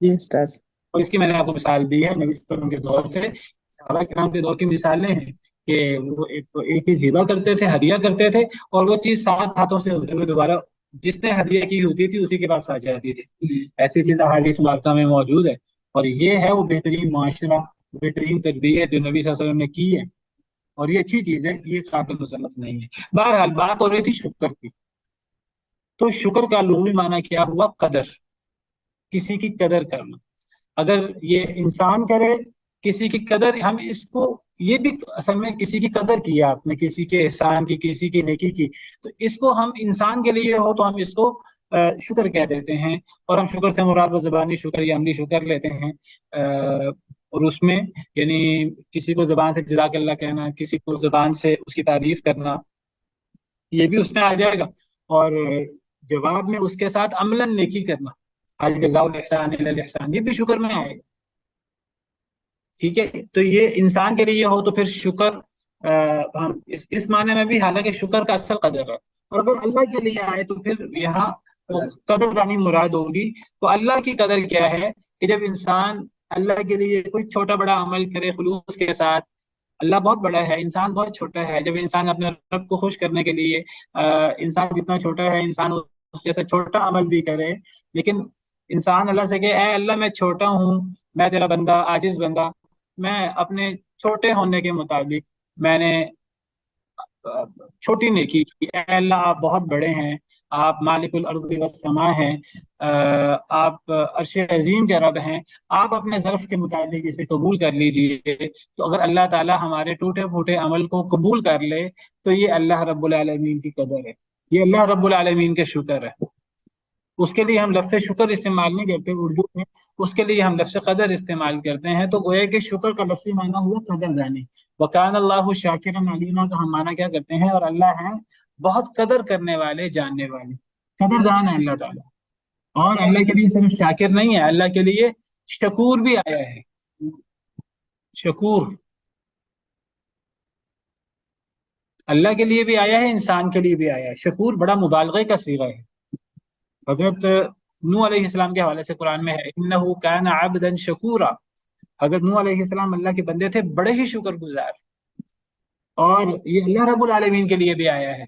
جی استاذ۔ اور اس کی میں نے آپ کو مثال دی ہے نبی صلی اللہ علیہ وسلم کے دور سے، صحابہ کرام کے دور کی مثالیں ہیں کہ وہ ایک چیز ہبہ کرتے تھے، ہدیہ کرتے تھے، اور وہ چیز 7 ہاتھوں سے ہوتے ہوئے دوبارہ جس نے ہدیہ کی ہوتی تھی اسی کے پاس آ جاتی تھی۔ ایسی چیز احادیث مبارکہ میں موجود ہے، اور یہ ہے وہ بہترین معاشرہ، بہترین تربیت جو نبی صلی اللہ علیہ وسلم نے کی ہے، اور یہ اچھی چیز ہے، یہ قابل مذمت نہیں ہے۔ بہرحال بات ہو رہی تھی شکر کی، تو شکر کا لغوی معنی کیا ہوا؟ قدر، کسی کی قدر کرنا۔ اگر یہ انسان کرے کسی کی قدر، ہم اس کو یہ بھی اصل میں کسی کی قدر کی آپ نے، کسی کے احسان کی، کسی کی نیکی کی، تو اس کو ہم انسان کے لیے ہو تو ہم اس کو شکر کہہ دیتے ہیں، اور ہم شکر سے مراد و زبانی شکر یا عملی شکر لیتے ہیں، اور اس میں یعنی کسی کو زبان سے جزاک اللہ کہنا، کسی کو زبان سے اس کی تعریف کرنا، یہ بھی اس میں آ جائے گا، اور جواب میں اس کے ساتھ عملاً نیکی کرنا، الجزاء الاحسان الا الاحسان، یہ بھی شکر میں آئے گا۔ ٹھیک ہے، تو یہ انسان کے لیے ہو تو پھر شکر ہم اس معنی میں بھی، حالانکہ شکر کا اصل قدر ہے، اور اگر اللہ کے لیے آئے تو پھر یہاں قدر دانی مراد ہوگی۔ تو اللہ کی قدر کیا ہے کہ جب انسان اللہ کے لیے کوئی چھوٹا بڑا عمل کرے خلوص کے ساتھ، اللہ بہت بڑا ہے، انسان بہت چھوٹا ہے، جب انسان اپنے رب کو خوش کرنے کے لیے انسان جتنا چھوٹا ہے، انسان اس جیسا چھوٹا عمل بھی کرے، لیکن انسان اللہ سے کہ اے اللہ میں چھوٹا ہوں، میں تیرا بندہ، عاجز بندہ، میں اپنے چھوٹے ہونے کے مطابق میں نے چھوٹی نیکی کی، اے اللہ آپ بہت بڑے ہیں، آپ مالک الارض والسماء ہیں، آپ عرش عظیم کے رب ہیں، آپ اپنے ظرف کے مطابق اسے قبول کر لیجئے۔ تو اگر اللہ تعالی ہمارے ٹوٹے پھوٹے عمل کو قبول کر لے تو یہ اللہ رب العالمین کی قدر ہے، یہ اللہ رب العالمین کے شکر ہے۔ اس کے لیے ہم لفظ شکر استعمال نہیں کرتے اردو میں، اس کے لیے ہم لفظ قدر استعمال کرتے ہیں۔ تو گویا کہ شکر کا لفظی معنی ہوا قدر دانی، وکان اللہ شاکرا علیما کا ہم معنی کیا کرتے ہیں؟ اور اللہ ہے بہت قدر کرنے والے، جاننے والے، قدر دان ہے اللہ تعالیٰ۔ اور اللہ کے لیے صرف شاکر نہیں ہے، اللہ کے لیے شکور بھی آیا ہے، شکور اللہ کے لیے بھی آیا ہے، انسان کے لیے بھی آیا ہے۔ شکور بڑا مبالغے کا صیغہ ہے۔ حضرت نوح علیہ السلام کے حوالے سے قرآن میں ہے انہ کان عبدا شکورا، حضرت نوح علیہ السلام اللہ کے بندے تھے بڑے ہی شکر گزار، اور یہ اللہ رب العالمین کے لیے بھی آیا ہے۔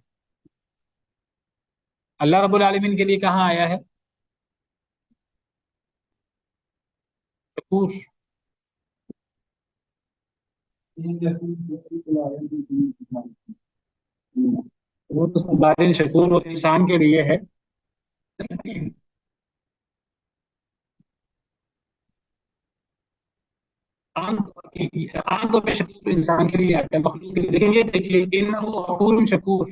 اللہ رب العالمین کے لیے کہاں آیا ہے؟ شکور۔ وہ تو بارین شکور وہ انسان کے لیے ہے، عام طور پہ شکور انسان کے لیے آتا ہے، مخلوق کے لیے، لیکن یہ دیکھیے انه غفور شکور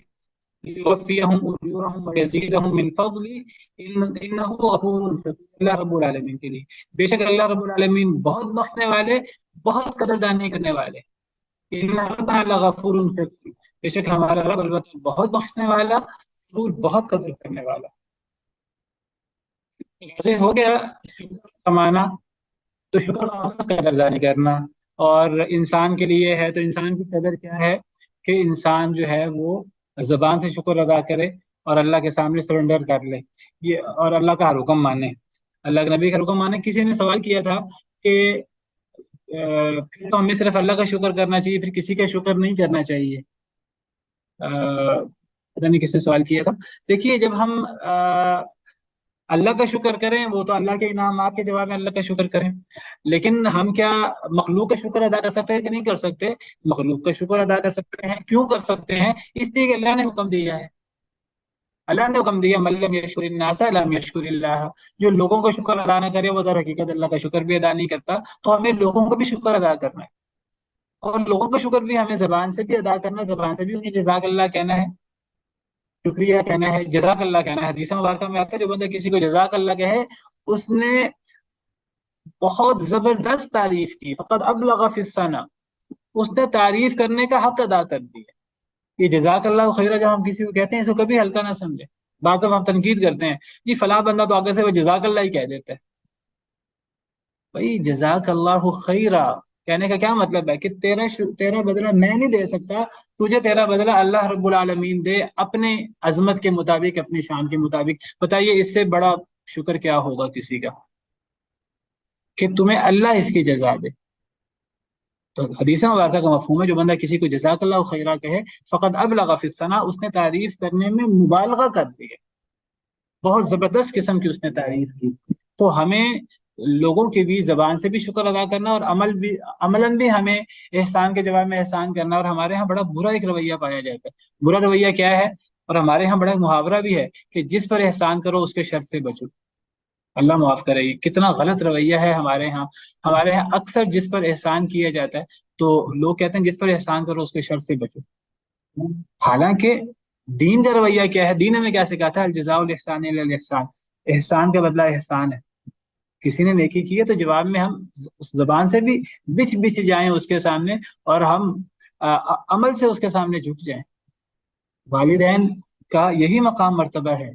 لیوفیہم اجورہم ویزیدہم من فضلہ انه غفور شکور، اللہ رب العالمین کے لیے، بے شک اللہ رب العالمین بہت بخشنے والے، بہت قدردانی کرنے والے، ان ربنا لغفور شکور، بے شک ہمارا رب البتہ بہت بخشنے والا، شکور بہت قدر کرنے والا۔ ایسے ہو گیا شکر کا معنی، تو شکر کا مطلب قدردانی کرنا، اور انسان کے لیے ہے تو انسان کی قدر کیا ہے کہ انسان جو ہے وہ زبان سے شکر ادا کرے اور اللہ کے سامنے سرنڈر کر لے، یہ اور اللہ کا ہر حکم مانے، اللہ کے نبی کا حکم مانے۔ کسی نے سوال کیا تھا کہ پھر تو ہمیں صرف اللہ کا شکر کرنا چاہیے، پھر کسی کا شکر نہیں کرنا چاہیے، پتہ نہیں کس نے سوال کیا تھا۔ دیکھیے جب ہم اللہ کا شکر کریں، وہ تو اللہ کے انعامات کے جواب میں اللہ کا شکر کریں، لیکن ہم کیا مخلوق کا شکر ادا کر سکتے ہیں کہ نہیں کر سکتے؟ مخلوق کا شکر ادا کر سکتے ہیں۔ کیوں کر سکتے ہیں؟ اس لیے کہ اللہ نے حکم دیا ہے، اللہ نے حکم دیا من لم یشکر الناس لم یشکر اللہ، جو لوگوں کا شکر ادا نہ کرے وہ در حقیقت اللہ کا شکر بھی ادا نہیں کرتا۔ تو ہمیں لوگوں کا بھی شکر ادا کرنا ہے، اور لوگوں کا شکر بھی ہمیں زبان سے بھی ادا کرنا ہے، زبان سے بھی انہیں جزاک اللہ کہنا ہے، شکریہ کہنا ہے، جزاک اللہ کہنا ہے۔ حدیث مبارکہ میں آتا ہے جو بندہ کسی کو جزاک اللہ کہے اس نے بہت زبردست تعریف کی، فقط ابلغ فی الثنا، اس نے تعریف کرنے کا حق ادا کر دیا۔ یہ جزاک اللہ خیرہ جب ہم کسی کو کہتے ہیں اس کو کبھی ہلکا نہ سمجھے۔ بعض دفعہ ہم تنقید کرتے ہیں جی فلاں بندہ تو آگے سے وہ جزاک اللہ ہی کہہ دیتا ہے۔ بھائی جزاک اللہ خیرہ کہنے کا کیا مطلب ہے کہ تیرا بدلہ میں نہیں دے سکتا، تجھے تیرا بدلہ اللہ رب العالمین دے اپنے عظمت کے مطابق، اپنی شان کے مطابق۔ بتائیے اس سے بڑا شکر کیا ہوگا کسی کا کہ تمہیں اللہ اس کی جزا دے۔ تو حدیث مبارکہ کا مفہوم ہے جو بندہ کسی کو جزاک اللہ خیرہ کہے فقط ابلغ فی الثنا، اس نے تعریف کرنے میں مبالغہ کر دی ہے، بہت زبردست قسم کی اس نے تعریف کی۔ تو ہمیں لوگوں کے بھی زبان سے بھی شکر ادا کرنا، اور عملاً بھی ہمیں احسان کے جواب میں احسان کرنا۔ اور ہمارے ہاں بڑا برا ایک رویہ پایا جاتا ہے۔ برا رویہ کیا ہے؟ اور ہمارے ہاں بڑا محاورہ بھی ہے کہ جس پر احسان کرو اس کے شر سے بچو۔ اللہ معاف کرے، یہ کتنا غلط رویہ ہے ہمارے ہاں۔ ہمارے ہاں اکثر جس پر احسان کیا جاتا ہے تو لوگ کہتے ہیں جس پر احسان کرو اس کے شر سے بچو، حالانکہ دین کا رویہ کیا ہے؟ دین ہمیں کیا سکھاتا ہے؟ الجزاء الاحسان الا الاحسان، احسان کا بدلہ احسان ہے۔ کسی نے نیکی کی ہے تو جواب میں ہم اس زبان سے بھی بچ جائیں اس کے سامنے، اور ہم عمل سے اس کے سامنے جھک جائیں۔ والدین کا یہی مقام مرتبہ ہے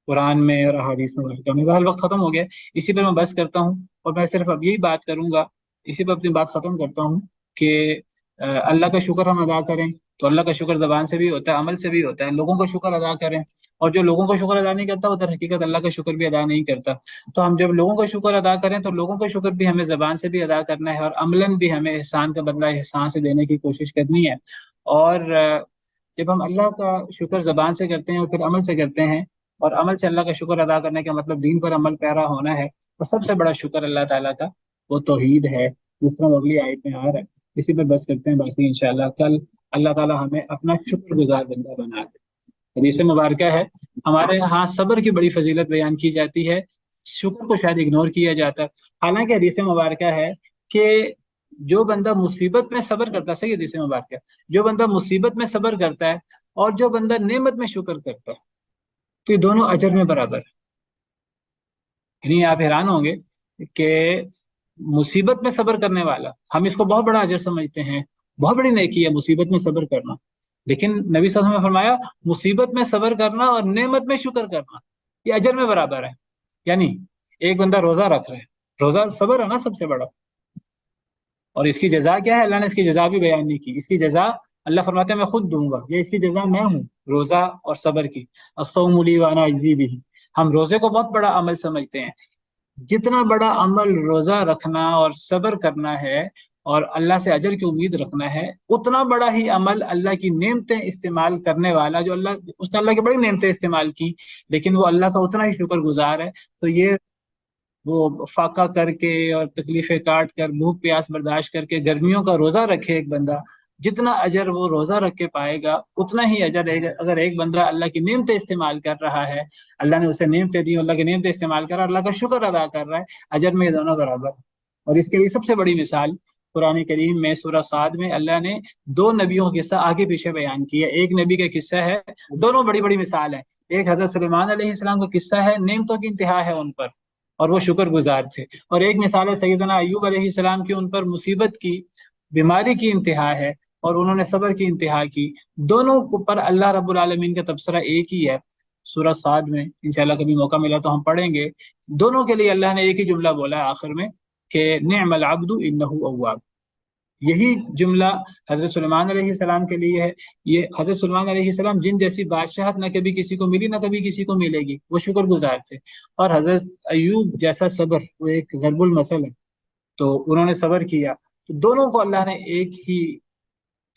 قرآن میں اور احادیث میں۔ بہرحال وقت ختم ہو گیا، اسی پر میں بس کرتا ہوں، اور میں صرف اب یہی بات کروں گا، اسی پر اپنی بات ختم کرتا ہوں کہ اللہ کا شکر ہم ادا کریں تو اللہ کا شکر زبان سے بھی ہوتا ہے، عمل سے بھی ہوتا ہے۔ لوگوں کا شکر ادا کریں، اور جو لوگوں کا شکر ادا نہیں کرتا وہ در حقیقت اللہ کا شکر بھی ادا نہیں کرتا۔ تو ہم جب لوگوں کا شکر ادا کریں تو لوگوں کا شکر بھی ہمیں زبان سے بھی ادا کرنا ہے، اور عملاً بھی ہمیں احسان کا بدلہ احسان سے دینے کی کوشش کرنی ہے۔ اور جب ہم اللہ کا شکر زبان سے کرتے ہیں اور پھر عمل سے کرتے ہیں، اور عمل سے اللہ کا شکر ادا کرنے کا مطلب دین پر عمل پیرا ہونا ہے، تو سب سے بڑا شکر اللہ تعالیٰ کا وہ توحید ہے، جس طرح اگلی آیت میں آ رہا ہے۔ اسی پر بس کرتے ہیں، باقی انشاءاللہ کل اللہ تعالیٰ ہمیں اپنا شکر گزار بندہ بنا دے۔ حدیث مبارکہ ہے، ہمارے ہاں صبر کی بڑی فضیلت بیان کی جاتی ہے، شکر کو شاید اگنور کیا جاتا ہے۔ حالانکہ حدیث مبارکہ ہے کہ جو بندہ مصیبت میں صبر کرتا ہے، صحیح حدیث مبارکہ، جو بندہ مصیبت میں صبر کرتا ہے اور جو بندہ نعمت میں شکر کرتا ہے تو یہ دونوں اجر میں برابر ہے۔ یعنی آپ حیران ہوں گے کہ مصیبت میں صبر کرنے والا، ہم اس کو بہت بڑا اجر سمجھتے ہیں، بہت بڑی نیکی ہے مصیبت میں صبر کرنا، لیکن نبی صلی اللہ علیہ وسلم نے فرمایا مصیبت میں صبر کرنا اور نعمت میں شکر کرنا یہ اجر میں برابر ہے۔ یعنی ایک بندہ روزہ رکھ رہا ہے، روزہ صبر ہے نا سب سے بڑا، اور اس کی جزا کیا ہے؟ اللہ نے اس کی جزا بھی بیان نہیں کی۔ اس کی جزا اللہ فرماتے ہیں میں خود دوں گا، یہ اس کی جزا میں ہوں، روزہ اور صبر کی۔ الصوم لی وانا اجزی بہ، ہم روزے کو بہت بڑا عمل سمجھتے ہیں، جتنا بڑا عمل روزہ رکھنا اور صبر کرنا ہے اور اللہ سے اجر کی امید رکھنا ہے، اتنا بڑا ہی عمل اللہ کی نعمتیں استعمال کرنے والا، جو اس نے اللہ کی بڑی نعمتیں استعمال کی لیکن وہ اللہ کا اتنا ہی شکر گزار ہے۔ تو یہ وہ فاقہ کر کے اور تکلیفیں کاٹ کر، بھوک پیاس برداشت کر کے گرمیوں کا روزہ رکھے ایک بندہ، جتنا اجر وہ روزہ رکھ کے پائے گا اتنا ہی اجر ہے اگر ایک بندہ اللہ کی نعمتیں استعمال کر رہا ہے، اللہ نے اسے نعمتیں دی، اللہ کی نعمتیں استعمال کر رہا ہے، اللہ کا شکر ادا کر رہا ہے، اجر میں یہ دونوں برابر۔ اور اس کے لیے سب سے بڑی مثال قرآن کریم میں سورہ صاد میں اللہ نے 2 نبیوں کا قصہ آگے پیچھے بیان کیا۔ ایک نبی کا قصہ ہے، دونوں بڑی بڑی مثال ہیں۔ ایک حضرت سلیمان علیہ السلام کا قصہ ہے، نعمتوں کی انتہا ہے ان پر اور وہ شکر گزار تھے، اور ایک مثال ہے سیدنا ایوب علیہ السلام کی، ان پر مصیبت کی، بیماری کی انتہا ہے اور انہوں نے صبر کی انتہا کی۔ دونوں پر اللہ رب العالمین کا تبصرہ ایک ہی ہے سورہ صاد میں، انشاءاللہ کبھی موقع ملا تو ہم پڑھیں گے۔ دونوں کے لیے اللہ نے ایک ہی جملہ بولا ہے آخر میں کہ نعم العبد انہ اواب۔ یہی جملہ حضرت سلیمان علیہ السلام کے لیے ہے۔ یہ حضرت سلیمان علیہ السلام جن جیسی بادشاہت نہ کبھی کسی کو ملی نہ کبھی کسی کو ملے گی، وہ شکر گزار تھے، اور حضرت ایوب جیسا صبر وہ ایک ضرب المثل ہے، تو انہوں نے صبر کیا، تو دونوں کو اللہ نے ایک ہی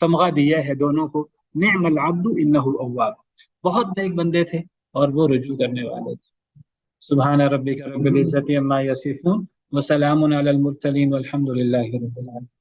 تمغہ دیا ہے، دونوں کو نعم العبد انہ اواب۔ بہت نیک بندے تھے اور وہ رجوع کرنے والے تھے۔ سبحان ربک رب العزت عما یصفون وسلام علی المرسلین والحمد للہ رب العالمین۔